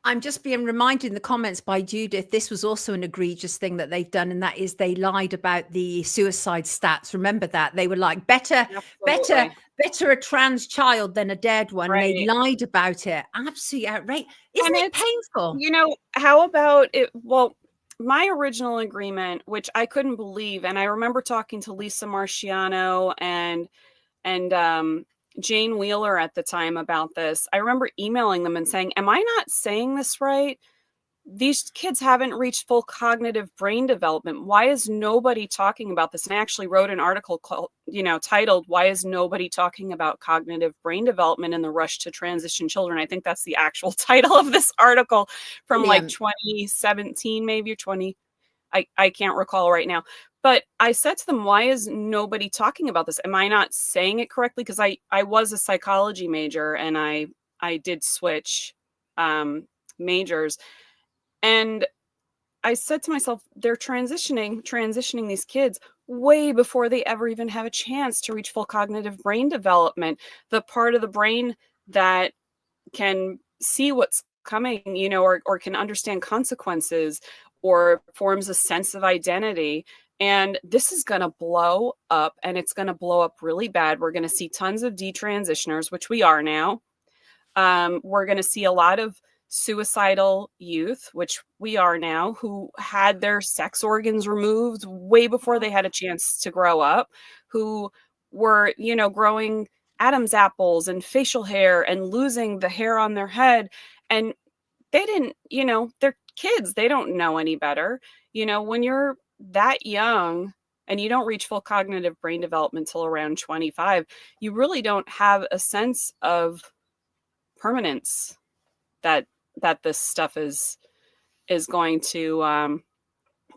I'm just being reminded in the comments by Judith, this was also an egregious thing that they've done. And that is they lied about the suicide stats. Remember that? They were like, better a trans child than a dead one. Right. They lied about it. Absolutely outrageous. Isn't it painful? How about it? Well, my original agreement, which I couldn't believe, and I remember talking to Lisa Marciano and Jane Wheeler at the time about this. I remember emailing them and saying, am I not saying this right? These kids haven't reached full cognitive brain development. Why is nobody talking about this? And I actually wrote an article called, titled, Why is Nobody Talking About Cognitive Brain Development in the Rush to Transition Children? I think that's the actual title of this article from 2017, maybe, or 20. I can't recall right now. But I said to them, why is nobody talking about this? Am I not saying it correctly? Because I was a psychology major and I did switch majors. And I said to myself, they're transitioning these kids way before they ever even have a chance to reach full cognitive brain development. The part of the brain that can see what's coming, or can understand consequences or forms a sense of identity. And this is going to blow up, and it's going to blow up really bad. We're going to see tons of detransitioners, which we are now. We're going to see a lot of suicidal youth, which we are now, who had their sex organs removed way before they had a chance to grow up, who were, growing Adam's apples and facial hair and losing the hair on their head. And they didn't, they're kids. They don't know any better. When you're that young and you don't reach full cognitive brain development until around 25, you really don't have a sense of permanence that this stuff is going to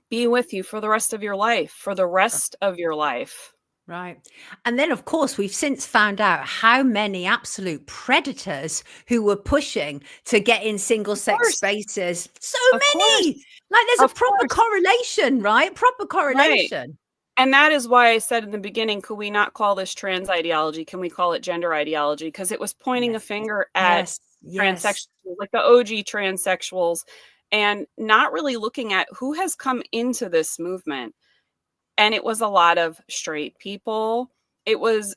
be with you for the rest of your life, Right. And then, of course, we've since found out how many absolute predators who were pushing to get in single sex spaces. So many. Like there's a proper correlation, right? Proper correlation. Right. And that is why I said in the beginning, could we not call this trans ideology? Can we call it gender ideology? Because it was pointing a finger at transsexuals, like the OG transsexuals, and not really looking at who has come into this movement. And it was a lot of straight people. It was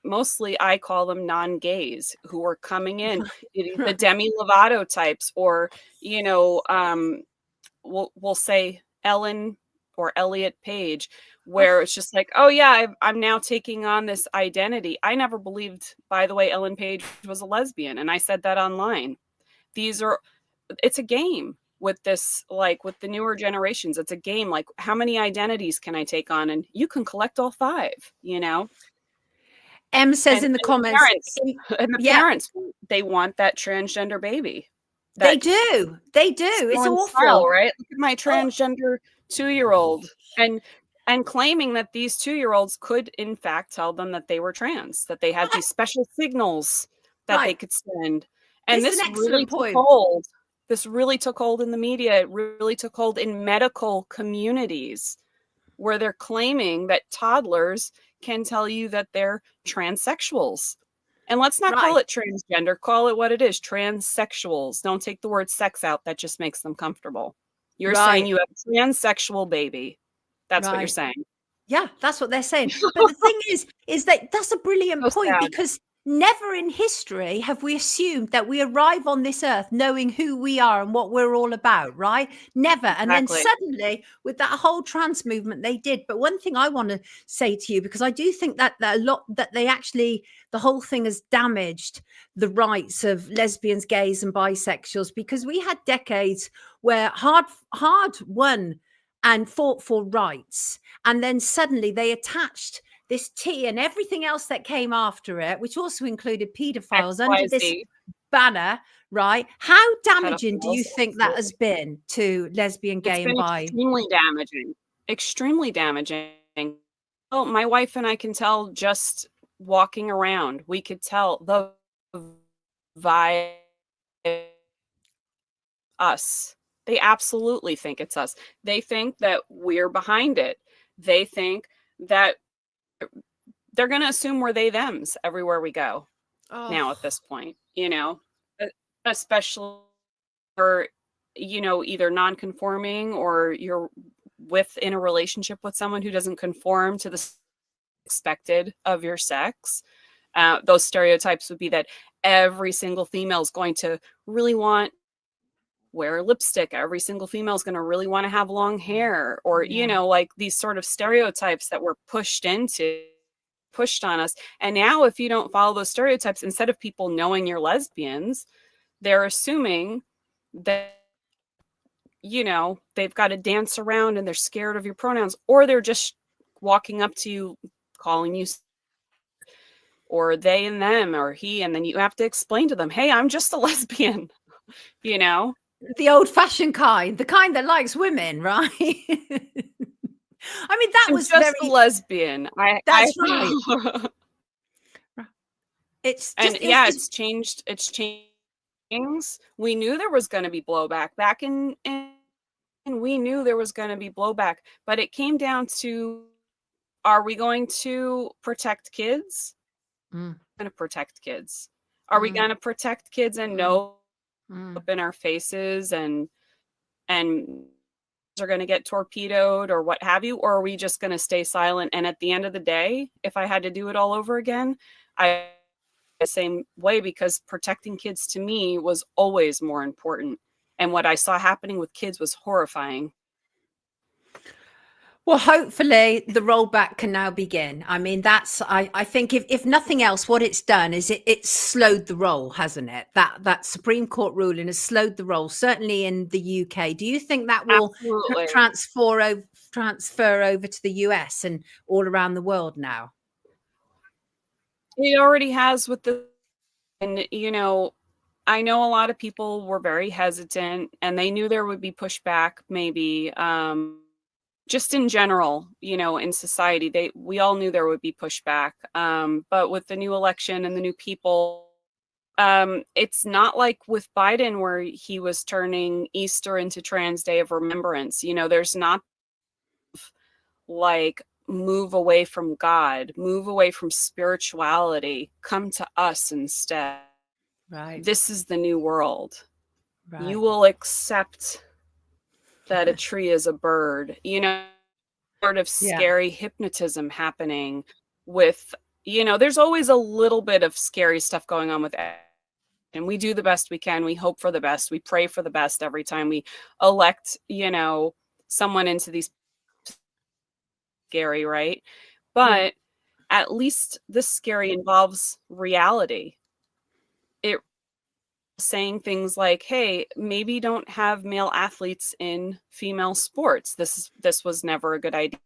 mostly, I call them non-gays who were coming in, the Demi Lovato types, or, we'll say Ellen or Elliot Page, where it's just like, oh yeah, I'm now taking on this identity. I never believed, by the way, Ellen Page was a lesbian. And I said that online. It's a game with this, like with the newer generations. It's a game. Like, how many identities can I take on? And you can collect all 5, M says in the comments. Parents, they want that transgender baby. They do. It's awful, style, right? Look at my transgender 2-year-old and claiming that these 2-year-olds could in fact tell them that they were trans, that they had these special signals that they could send. And this really took hold. This really took hold in the media. It really took hold in medical communities where they're claiming that toddlers can tell you that they're transsexuals. And let's not call it transgender. Call it what it is. Transsexuals. Don't take the word sex out. That just makes them comfortable. You're saying you have a transsexual baby. That's what you're saying. Yeah, that's what they're saying. But the thing is that that's a brilliant point, because never in history have we assumed that we arrive on this earth knowing who we are and what we're all about, right? Never. Exactly. And then suddenly with that whole trans movement, they did. But one thing I want to say to you, because I do think that a lot that they actually, the whole thing has damaged the rights of lesbians, gays and bisexuals, because we had decades where hard won and fought for rights. And then suddenly they attached this T and everything else that came after it, which also included pedophiles, under this banner, right? How damaging do you think that has been to lesbian, gay, and bi? Extremely damaging. Extremely damaging. Well, my wife and I can tell just walking around. We could tell the vibe us. They absolutely think it's us. They think that we're behind it. They think that they're going to assume we're they thems everywhere we go now at this point, especially for, either non-conforming or you're in a relationship with someone who doesn't conform to the expected of your sex. Those stereotypes would be that every single female is going to really want wear lipstick. Every single female is going to really want to have long hair, or, like these sort of stereotypes that were pushed on us. And now if you don't follow those stereotypes, instead of people knowing you're lesbians, they're assuming that, they've got to dance around and they're scared of your pronouns, or they're just walking up to you, calling you, or they and them, or he, and then you have to explain to them, hey, I'm just a lesbian, The old-fashioned kind, the kind that likes women, right? I mean, that was just very a lesbian. That's right. It's just, it's changed. It's changed. We knew there was going to be blowback back in. We knew there was going to be blowback, but it came down to: are we going to protect kids? Going to protect kids? Are we going to protect kids and know up in our faces and are going to get torpedoed or what have you, or are we just going to stay silent? And at the end of the day, if I had to do it all over again, I the same way, because protecting kids to me was always more important, and what I saw happening with kids was horrifying. Well, hopefully the rollback can now begin. I mean, I think if nothing else, what it's done is it's slowed the roll, hasn't it? That Supreme Court ruling has slowed the roll, certainly in the UK. Do you think that will transfer over to the US and all around the world now? It already has with and I know a lot of people were very hesitant and they knew there would be pushback, maybe, just in general, in society, we all knew there would be pushback. But with the new election and the new people, it's not like with Biden where he was turning Easter into Trans Day of Remembrance. There's not like move away from God, move away from spirituality, come to us instead. Right. This is the new world. Right. You will accept that a tree is a bird, sort of scary hypnotism happening with, there's always a little bit of scary stuff going on with it. And we do the best we can. We hope for the best. We pray for the best every time we elect, someone into these scary, right? But at least this scary involves reality. It saying things like, hey, maybe don't have male athletes in female sports. This was never a good idea.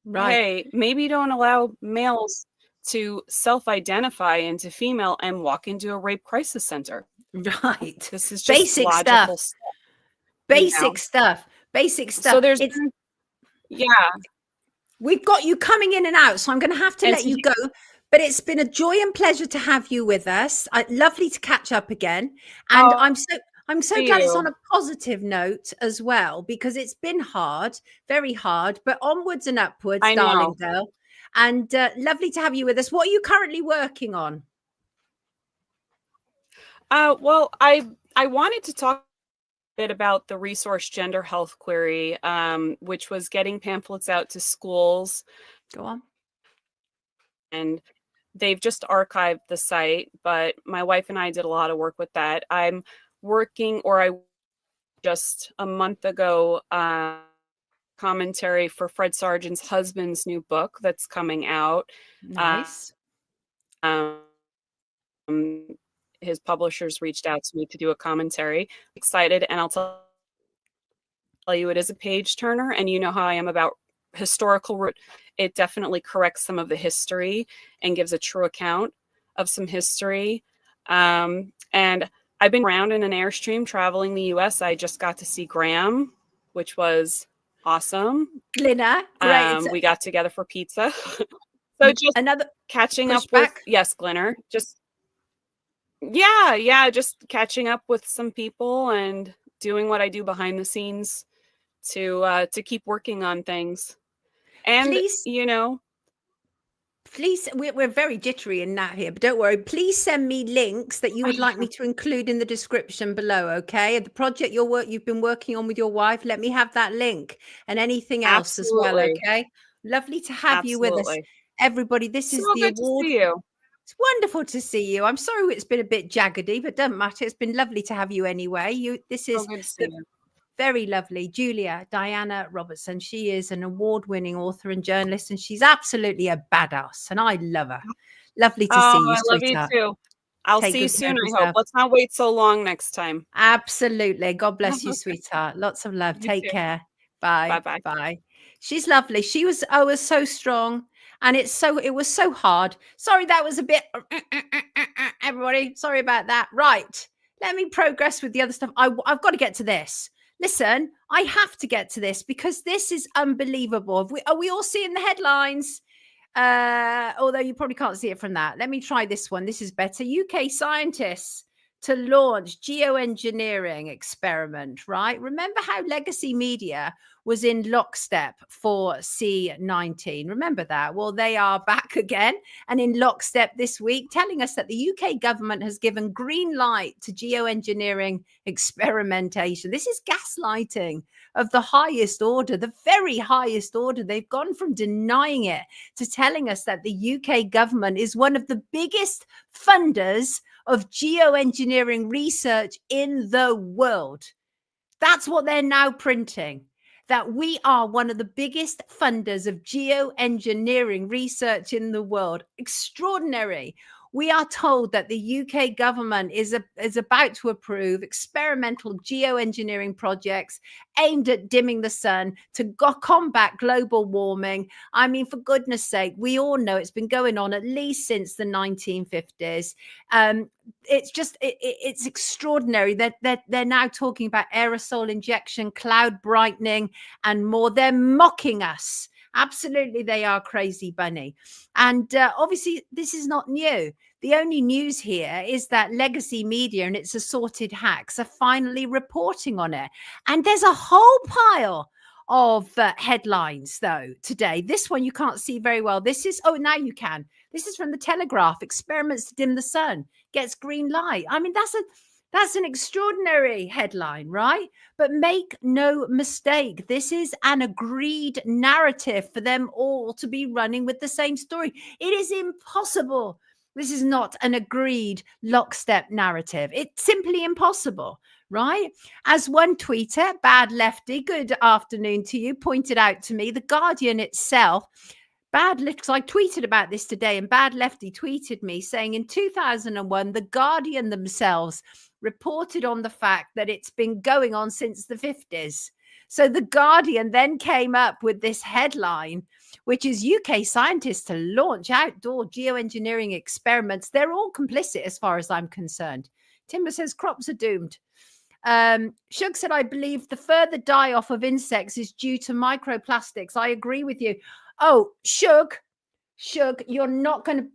Right. Hey, maybe don't allow males to self-identify into female and walk into a rape crisis center. Right. This is just basic logical stuff. Basic stuff. Basic stuff. So there's we've got you coming in and out, so I'm going to have to let you go. But it's been a joy and pleasure to have you with us. Lovely to catch up again. And I'm so glad it's on a positive note as well, because it's been hard, very hard, but onwards and upwards, darling girl. And lovely to have you with us. What are you currently working on? Well, I wanted to talk a bit about the resource gender health query, which was getting pamphlets out to schools. Go on. And they've just archived the site, but my wife and I did a lot of work with that. I'm working, or I just a month ago, commentary for Fred Sargent's husband's new book that's coming out. Nice. His publishers reached out to me to do a commentary. Excited, and I'll tell you, it is a page turner, and you know how I am about historical. It definitely corrects some of the history and gives a true account of some history. And I've been around in an Airstream traveling the US. I just got to see Graham, which was awesome. Glinner, great. We got together for pizza. So just another catching up with, yes, Glinner, just just catching up with some people and doing what I do behind the scenes to keep working on things. And please, please, we're very jittery in that here, but don't worry. Please send me links that you would like me to include in the description below. Okay, the project you've been working on with your wife. Let me have that link and anything else as well. Okay, lovely to have you with us, everybody. This is the award. To see you. It's wonderful to see you. I'm sorry it's been a bit jaggedy, but doesn't matter. It's been lovely to have you anyway. This is good to see you. Very lovely Julia Robertson. She is an award-winning author and journalist, and she's absolutely a badass, and I love her. Lovely to see you, sweetheart. Love you too. I'll see you soon, I hope. Let's not wait so long next time. Absolutely. God bless you, sweetheart. Lots of love. Take care. Bye. Bye. Bye. She's lovely. She was so strong. And it was so hard. Sorry, that was a bit everybody. Sorry about that. Right. Let me progress with the other stuff. I've got to get to this. Listen, I have to get to this because this is unbelievable. Are we all seeing the headlines? Although you probably can't see it from that. Let me try this one. This is better. UK scientists to launch geoengineering experiment, right? Remember how legacy media was in lockstep for C19. Remember that? Well, they are back again and in lockstep this week, telling us that the UK government has given green light to geoengineering experimentation. This is gaslighting of the highest order, the very highest order. They've gone from denying it to telling us that the UK government is one of the biggest funders of geoengineering research in the world. That's what they're now printing, that we are one of the biggest funders of geoengineering research in the world. Extraordinary. We are told that the UK government is about to approve experimental geoengineering projects aimed at dimming the sun to combat global warming. I mean, for goodness sake, we all know it's been going on at least since the 1950s. It's extraordinary that they're now talking about aerosol injection, cloud brightening, and more. They're mocking us. Absolutely, they are crazy bunny. And obviously, this is not new. The only news here is that legacy media and its assorted hacks are finally reporting on it. And there's a whole pile of headlines, though, today. This one you can't see very well. This is, now you can. This is from the Telegraph. Experiments to dim the sun gets green light. I mean, that's an extraordinary headline, right? But make no mistake, this is an agreed narrative for them all to be running with the same story. It is impossible. This is not an agreed lockstep narrative. It's simply impossible, right? As one tweeter, Bad Lefty, good afternoon to you, pointed out to me, The Guardian itself, because I tweeted about this today, and Bad Lefty tweeted me saying in 2001, The Guardian themselves reported on the fact that it's been going on since the 50s. So The Guardian then came up with this headline, which is UK scientists to launch outdoor geoengineering experiments. They're all complicit as far as I'm concerned. Timber says crops are doomed. Shug said, I believe the further die-off of insects is due to microplastics. I agree with you. Oh, Shug, you're not going to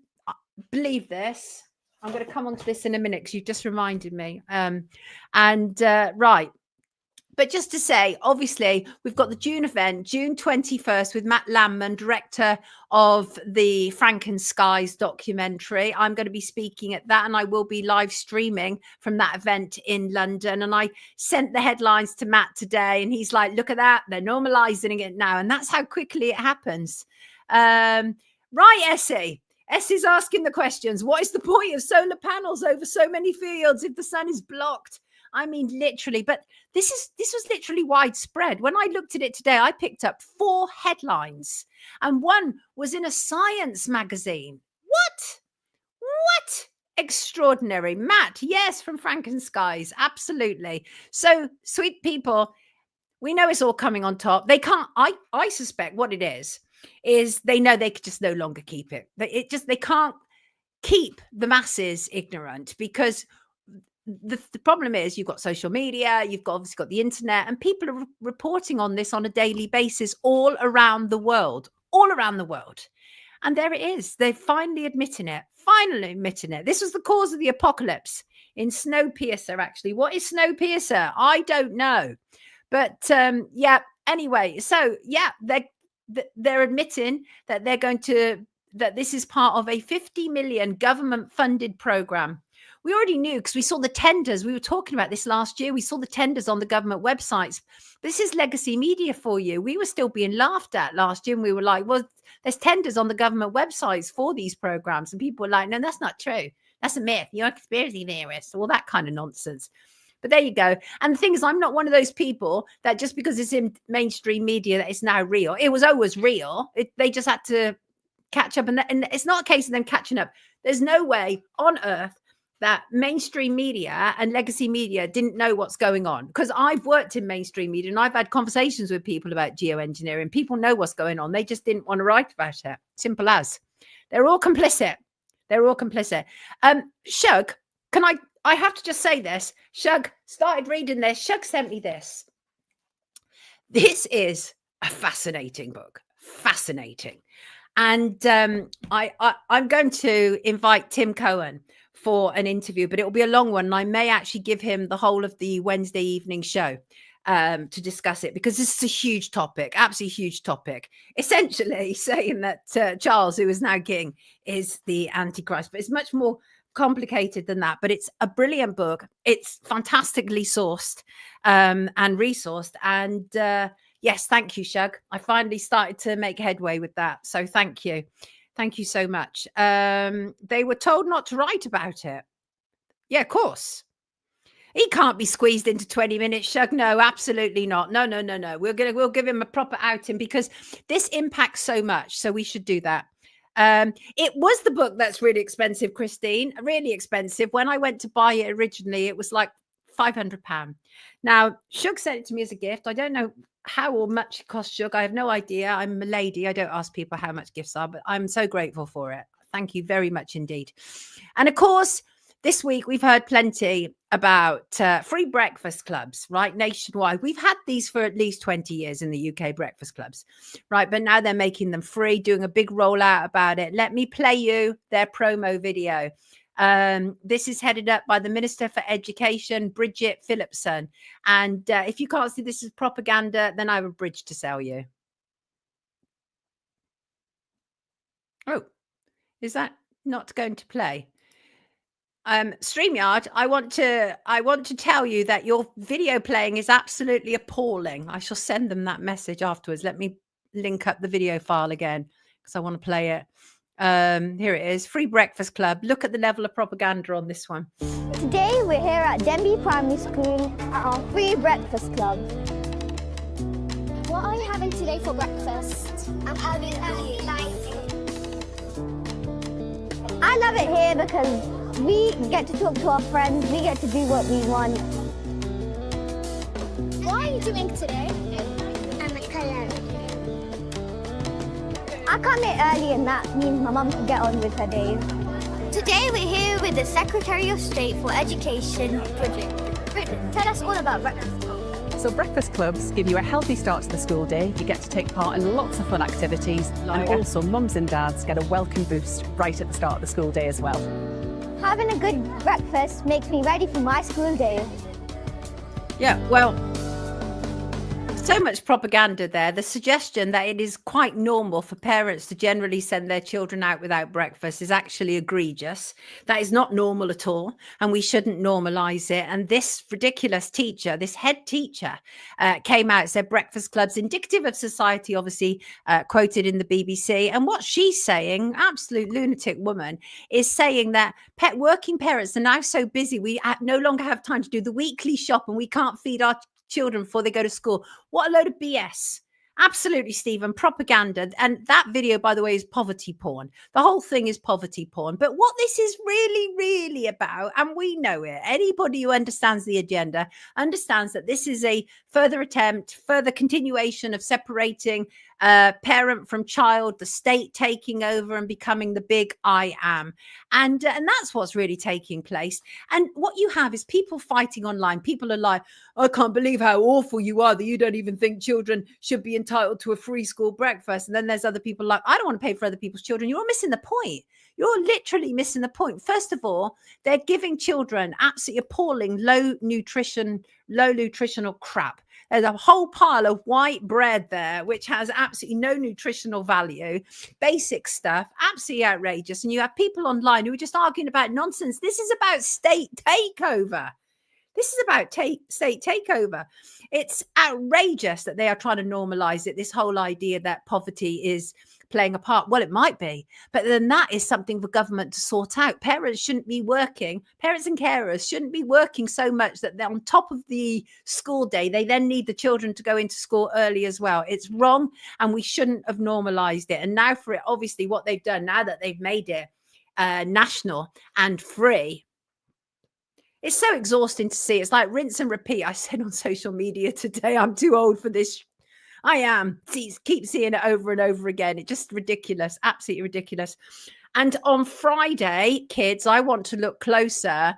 believe this. I'm going to come on to this in a minute because you just reminded me. Right. But just to say, obviously, we've got the June event, June 21st, with Matt Landman, director of the Frankenskies documentary. I'm going to be speaking at that, and I will be live streaming from that event in London. And I sent the headlines to Matt today, and he's like, look at that. They're normalizing it now. And that's how quickly it happens. Right, Essie. Essie's asking the questions. What is the point of solar panels over so many fields if the sun is blocked? I mean, literally, but this was literally widespread. When I looked at it today, I picked up 4 headlines, and one was in a science magazine. What? Extraordinary. Matt, yes, from Frankenskies, absolutely. So, sweet people, we know it's all coming on top. They can't. I suspect what it is they know they could just no longer keep it. They can't keep the masses ignorant, because the problem is you've got social media, you've obviously got the internet, and people are reporting on this on a daily basis all around the world. And there it is. They're finally admitting it. This was the cause of the apocalypse in Snowpiercer, actually. What is Snowpiercer? I don't know. But anyway, so they're admitting that that this is part of a 50 million government funded program. We already knew, because we saw the tenders. We were talking about this last year. We saw the tenders on the government websites. This is legacy media for you. We were still being laughed at last year, and we were like, well, there's tenders on the government websites for these programs. And people were like, no, that's not true. That's a myth. You're a conspiracy theorist. All that kind of nonsense. But there you go. And the thing is, I'm not one of those people that just because it's in mainstream media that it's now real. It was always real. They just had to catch up. And it's not a case of them catching up. There's no way on earth that mainstream media and legacy media didn't know what's going on, because I've worked in mainstream media and I've had conversations with people about geoengineering. People know what's going on. They just didn't want to write about it. Simple as. They're all complicit. Shug, I have to just say this. Shug started reading this. Shug sent me this. This is a fascinating book. Fascinating. And I'm going to invite Tim Cohen for an interview, but it will be a long one. And I may actually give him the whole of the Wednesday evening show to discuss it, because this is a huge topic, absolutely huge topic. Essentially saying that Charles, who is now king, is the Antichrist, but it's much more complicated than that. But it's a brilliant book. It's fantastically sourced and resourced. And yes, thank you, Shug. I finally started to make headway with that. So thank you. Thank you so much. They were told not to write about it. Yeah, of course. He can't be squeezed into 20 minutes, Shug. No, absolutely not. No. We'll give him a proper outing, because this impacts so much. So we should do that. It was the book that's really expensive, Christine. Really expensive. When I went to buy it originally, it was like £500. Now, Shug sent it to me as a gift. I don't know how or much it cost, Shug. I have no idea. I'm a lady. I don't ask people how much gifts are, but I'm so grateful for it. Thank you very much indeed. And of course, this week we've heard plenty about free breakfast clubs, right? Nationwide. We've had these for at least 20 years in the UK, breakfast clubs, right? But now they're making them free, doing a big rollout about it. Let me play you their promo video. This is headed up by the Minister for Education, Bridget Phillipson. And if you can't see this as propaganda, then I have a bridge to sell you. Oh, is that not going to play? StreamYard, I want to tell you that your video playing is absolutely appalling. I shall send them that message afterwards. Let me link up the video file again, because I want to play it. Here it is. Free Breakfast Club. Look at the level of propaganda on this one. Today we're here at Denby Primary School at our Free Breakfast Club. What are you having today for breakfast? I'm having I love it here because we get to talk to our friends, we get to do what we want. What are you doing today? I'm a colour. I come here early and that means my mum can get on with her days. Today we're here with the Secretary of State for Education, Bridget. Tell us all about breakfast. So breakfast clubs give you a healthy start to the school day. You get to take part in lots of fun activities, and also mums and dads get a welcome boost right at the start of the school day as well. Having a good breakfast makes me ready for my school day. Yeah, well, So much propaganda there. The suggestion that it is quite normal for parents to generally send their children out without breakfast is actually egregious. That is not normal at all, and we shouldn't normalize it. And this ridiculous teacher, this head teacher, came out, said breakfast clubs indicative of society, obviously quoted in the BBC. And what she's saying, absolute lunatic woman, is saying that working parents are now so busy, we no longer have time to do the weekly shop, and we can't feed our children before they go to school. What a load of BS. Absolutely, Stephen, propaganda. And that video, by the way, is poverty porn. The whole thing is poverty porn. But what this is really, really about, and we know it, anybody who understands the agenda understands that this is a further attempt, further continuation of separating parent from child, the state taking over and becoming the big I am. And that's what's really taking place. And what you have is people fighting online. People are like, I can't believe how awful you are that you don't even think children should be entitled to a free school breakfast. And then there's other people like, I don't want to pay for other people's children. You're missing the point. You're literally missing the point. First of all, they're giving children absolutely appalling low nutritional crap. There's a whole pile of white bread there, which has absolutely no nutritional value, basic stuff, absolutely outrageous. And you have people online who are just arguing about nonsense. This is about state takeover. This is about state takeover. It's outrageous that they are trying to normalize it, this whole idea that poverty is playing a part. Well, it might be, but then that is something for government to sort out. Parents shouldn't be working, parents and carers shouldn't be working so much that they're on top of the school day. They then need the children to go into school early as well. It's wrong, and we shouldn't have normalized it. And now for it, obviously what they've done, now that they've made it national and free, it's so exhausting to see. It's like rinse and repeat. I said on social media today, I'm too old for this. I am. Keep seeing it over and over again. It's just ridiculous. Absolutely ridiculous. And on Friday, kids, I want to look closer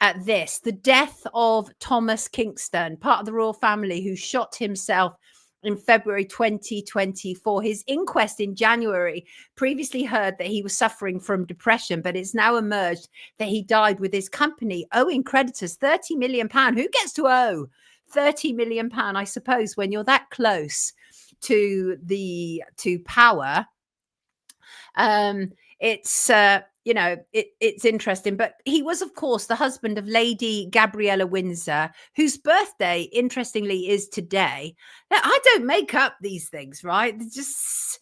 at this. The death of Thomas Kingston, part of the royal family, who shot himself in February 2024. His inquest in January previously heard that he was suffering from depression, but it's now emerged that he died with his company owing creditors £30 million. Who gets to owe £30 million? I suppose when you're that close to power, it's it's interesting. But he was, of course, the husband of Lady Gabriella Windsor, whose birthday, interestingly, is today. Now, I don't make up these things, right? There's just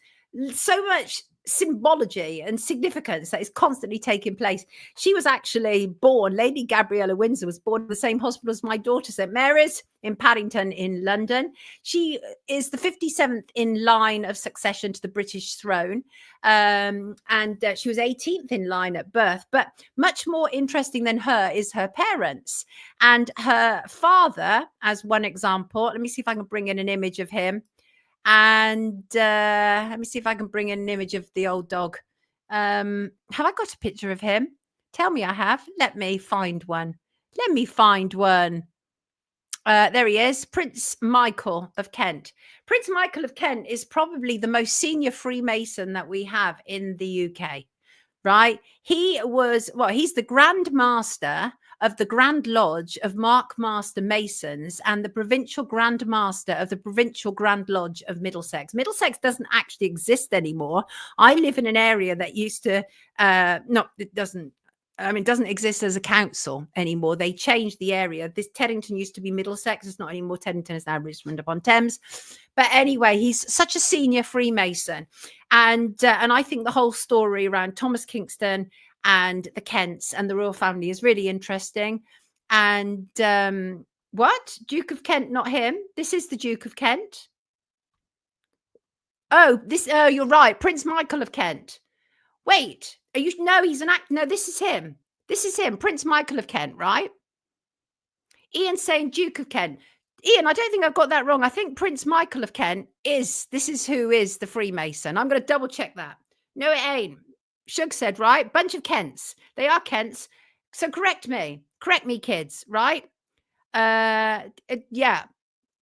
so much symbology and significance that is constantly taking place. She was actually born, Lady Gabriella Windsor was born in the same hospital as my daughter, St Mary's in Paddington in London. She is the 57th in line of succession to the British throne, and she was 18th in line at birth. But much more interesting than her is her parents and her father, as one example. Let me see if I can bring in an image of him. And let me see if I can bring in an image of the old dog. Have I got a picture of him? Tell me I have. Let me find one. There he is, Prince Michael of Kent. Prince Michael of Kent is probably the most senior Freemason that we have in the UK, right? He's the Grand Master of the Grand Lodge of Mark Master Masons and the Provincial Grand Master of the Provincial Grand Lodge of Middlesex. Middlesex doesn't actually exist anymore. I live in an area that used to, it doesn't exist as a council anymore. They changed the area. This Teddington used to be Middlesex. It's not anymore. Teddington is now Richmond upon Thames. But anyway, he's such a senior Freemason. And I think the whole story around Thomas Kingston and the Kents and the royal family is really interesting. And what? Duke of Kent, not him. This is the Duke of Kent. Oh, you're right. Prince Michael of Kent. Wait, he's an actor. No, this is him. This is him, Prince Michael of Kent, right? Ian saying Duke of Kent. Ian, I don't think I've got that wrong. I think Prince Michael of Kent this is who is the Freemason. I'm going to double check that. No, it ain't. Shug said, right? Bunch of Kents. They are Kents. So correct me, kids, right? Yeah.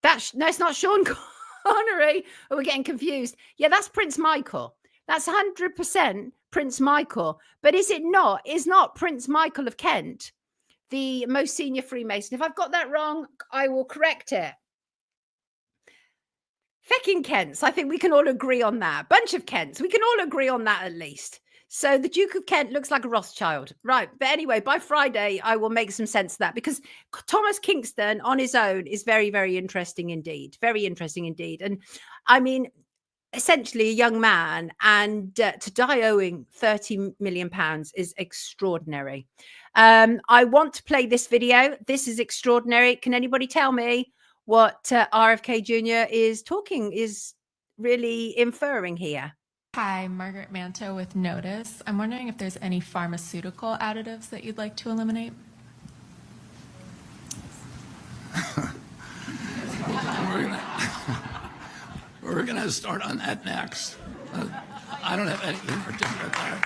It's not Sean Connery. Oh, we're getting confused. Yeah, that's Prince Michael. That's 100% Prince Michael. But is not Prince Michael of Kent the most senior Freemason? If I've got that wrong, I will correct it. Fecking Kents. I think we can all agree on that. Bunch of Kents. We can all agree on that at least. So the Duke of Kent looks like a Rothschild. Right. But anyway, by Friday, I will make some sense of that, because Thomas Kingston on his own is very, very interesting indeed. Very interesting indeed. And I mean, essentially a young man, and to die owing £30 million is extraordinary. I want to play this video. This is extraordinary. Can anybody tell me what RFK Jr. is really inferring here? Hi, Margaret Manto with Notice. I'm wondering if there's any pharmaceutical additives that you'd like to eliminate. We're going to start on that next. I don't have anything particular there.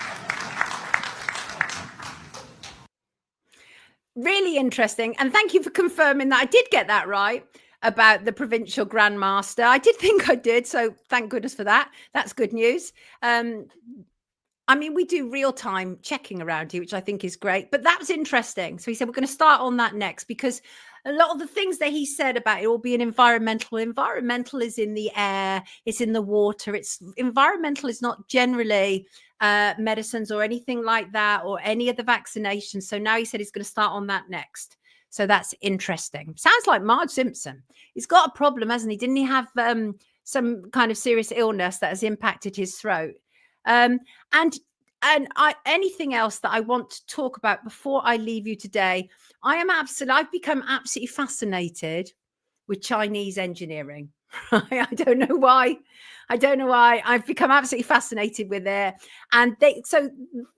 Really interesting. And thank you for confirming that I did get that right about the provincial grandmaster. I did think I did. So thank goodness for that. That's good news. I mean, we do real-time checking around here, which I think is great. But that was interesting. So he said, we're going to start on that next, because a lot of the things that he said about it will be an environmental. Environmental is in the air. It's in the water. It's environmental is not generally medicines or anything like that, or any of the vaccinations. So now he said he's going to start on that next. So that's interesting. Sounds like Marge Simpson. He's got a problem, hasn't he? Didn't he have some kind of serious illness that has impacted his throat? Anything else that I want to talk about before I leave you today? I've become absolutely fascinated with Chinese engineering. I don't know why. I've become absolutely fascinated with it. And so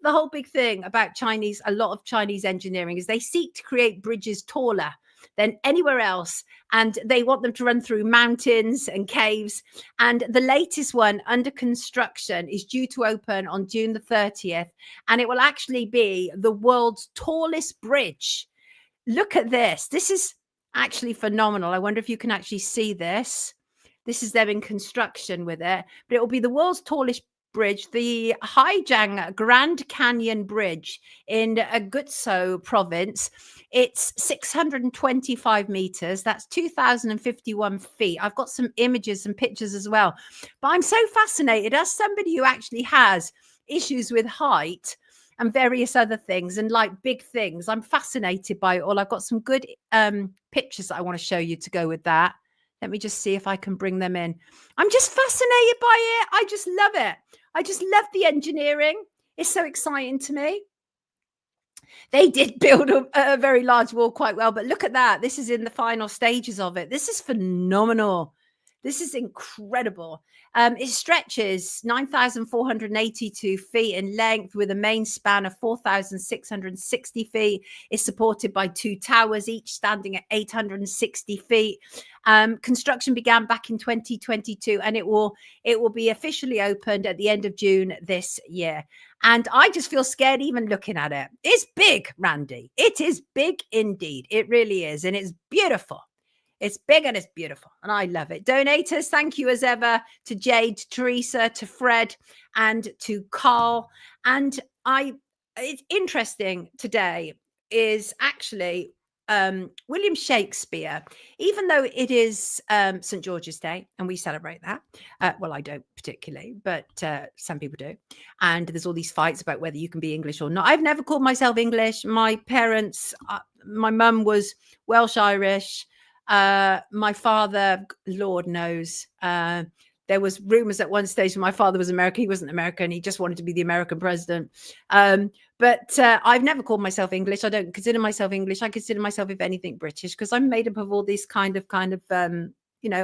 the whole big thing about a lot of Chinese engineering is they seek to create bridges taller than anywhere else. And they want them to run through mountains and caves. And the latest one under construction is due to open on June the 30th. And it will actually be the world's tallest bridge. Look at this. This is actually phenomenal. I wonder if you can actually see this. This is them in construction with it. But it will be the world's tallest bridge, the Haijiang Grand Canyon Bridge in Guizhou province. It's 625 meters. That's 2,051 feet. I've got some images and pictures as well. But I'm so fascinated, as somebody who actually has issues with height and various other things and like big things, I'm fascinated by it all. I've got some good pictures that I want to show you to go with that. Let me just see if I can bring them in. I'm just fascinated by it. I just love it. I just love the engineering. It's so exciting to me. They did build a very large wall quite well, but look at that. This is in the final stages of it. This is phenomenal. This is incredible. It stretches 9,482 feet in length with a main span of 4,660 feet. It's supported by two towers, each standing at 860 feet. Construction began back in 2022, and it will be officially opened at the end of June this year. And I just feel scared even looking at it. It's big, Randy. It is big indeed. It really is. And it's beautiful. It's big and it's beautiful, and I love it. Donators, thank you as ever to Jade, to Teresa, to Fred, and to Carl. And it's interesting today is actually William Shakespeare, even though it is St. George's Day, and we celebrate that. Well, I don't particularly, but some people do. And there's all these fights about whether you can be English or not. I've never called myself English. My parents, my mum was Welsh-Irish. My father, Lord knows, there was rumors at one stage my father was American. He wasn't American. He just wanted to be the American president. But I've never called myself English. I don't consider myself English. I consider myself, if anything, British, because I'm made up of all these kind of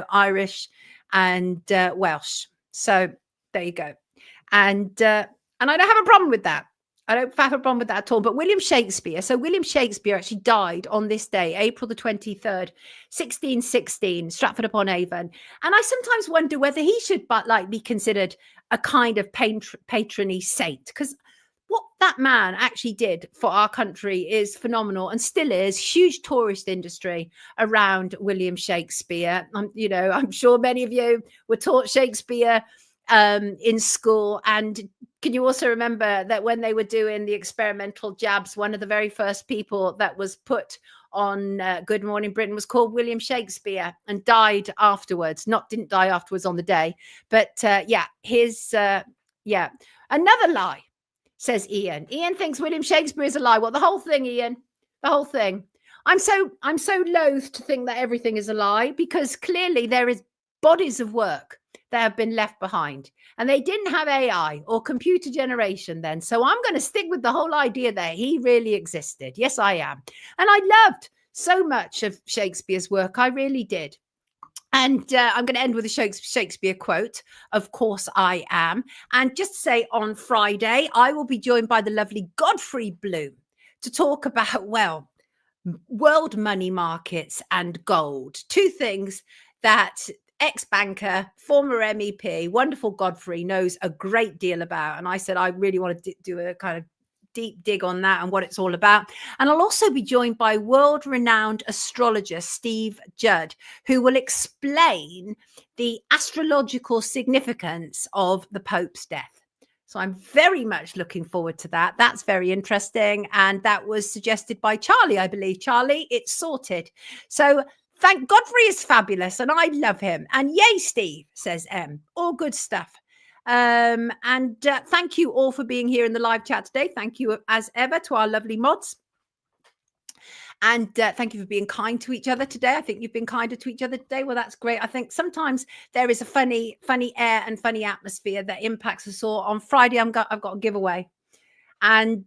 Irish and Welsh. So there you go. And I don't have a problem with that. I don't have a problem with that at all. But William Shakespeare actually died on this day, April the 23rd, 1616, Stratford-upon-Avon. And I sometimes wonder whether he should be considered a kind of patrony saint, because what that man actually did for our country is phenomenal and still is. Huge tourist industry around William Shakespeare. I'm sure many of you were taught Shakespeare in school, and can you also remember that when they were doing the experimental jabs, one of the very first people that was put on Good Morning Britain was called William Shakespeare and died afterwards. Didn't die afterwards on the day, but another lie, says Ian. Ian thinks William Shakespeare is a lie. Well, the whole thing, Ian, the whole thing. I'm so loath to think that everything is a lie, because clearly there is bodies of work that have been left behind, and they didn't have AI or computer generation then. So I'm going to stick with the whole idea that he really existed. Yes, I am. And I loved so much of Shakespeare's work. I really did. And I'm going to end with a Shakespeare quote. Of course I am. And just to say, on Friday, I will be joined by the lovely Godfrey Bloom to talk about, well, world money markets and gold. Two things that ex-banker, former MEP, wonderful Godfrey knows a great deal about. And I said, I really want to do a kind of deep dig on that and what it's all about. And I'll also be joined by world-renowned astrologer Steve Judd, who will explain the astrological significance of the Pope's death. So I'm very much looking forward to that. That's very interesting. And that was suggested by Charlie, I believe. Charlie, it's sorted. So thank Godfrey is fabulous and I love him. And yay, Steve, says M. All good stuff. Thank you all for being here in the live chat today. Thank you as ever to our lovely mods. And thank you for being kind to each other today. I think you've been kinder to each other today. Well, that's great. I think sometimes there is a funny air and funny atmosphere that impacts us all. On Friday, I've got a giveaway. And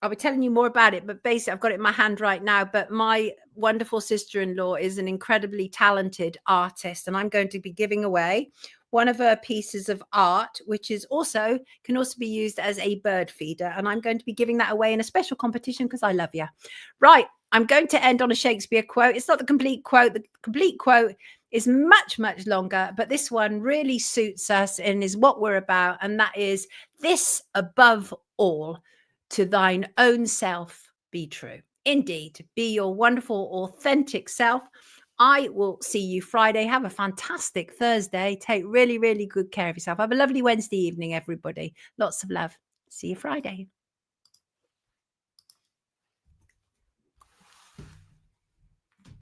I'll be telling you more about it. But basically, I've got it in my hand right now. But my wonderful sister-in-law is an incredibly talented artist. And I'm going to be giving away one of her pieces of art, which can also be used as a bird feeder. And I'm going to be giving that away in a special competition because I love you. Right. I'm going to end on a Shakespeare quote. It's not the complete quote. The complete quote is much, much longer, but this one really suits us and is what we're about. And that is, this above all, to thine own self be true. Indeed, be your wonderful, authentic self. I will see you Friday. Have a fantastic Thursday. Take really, really good care of yourself. Have a lovely Wednesday evening, everybody. Lots of love. See you Friday.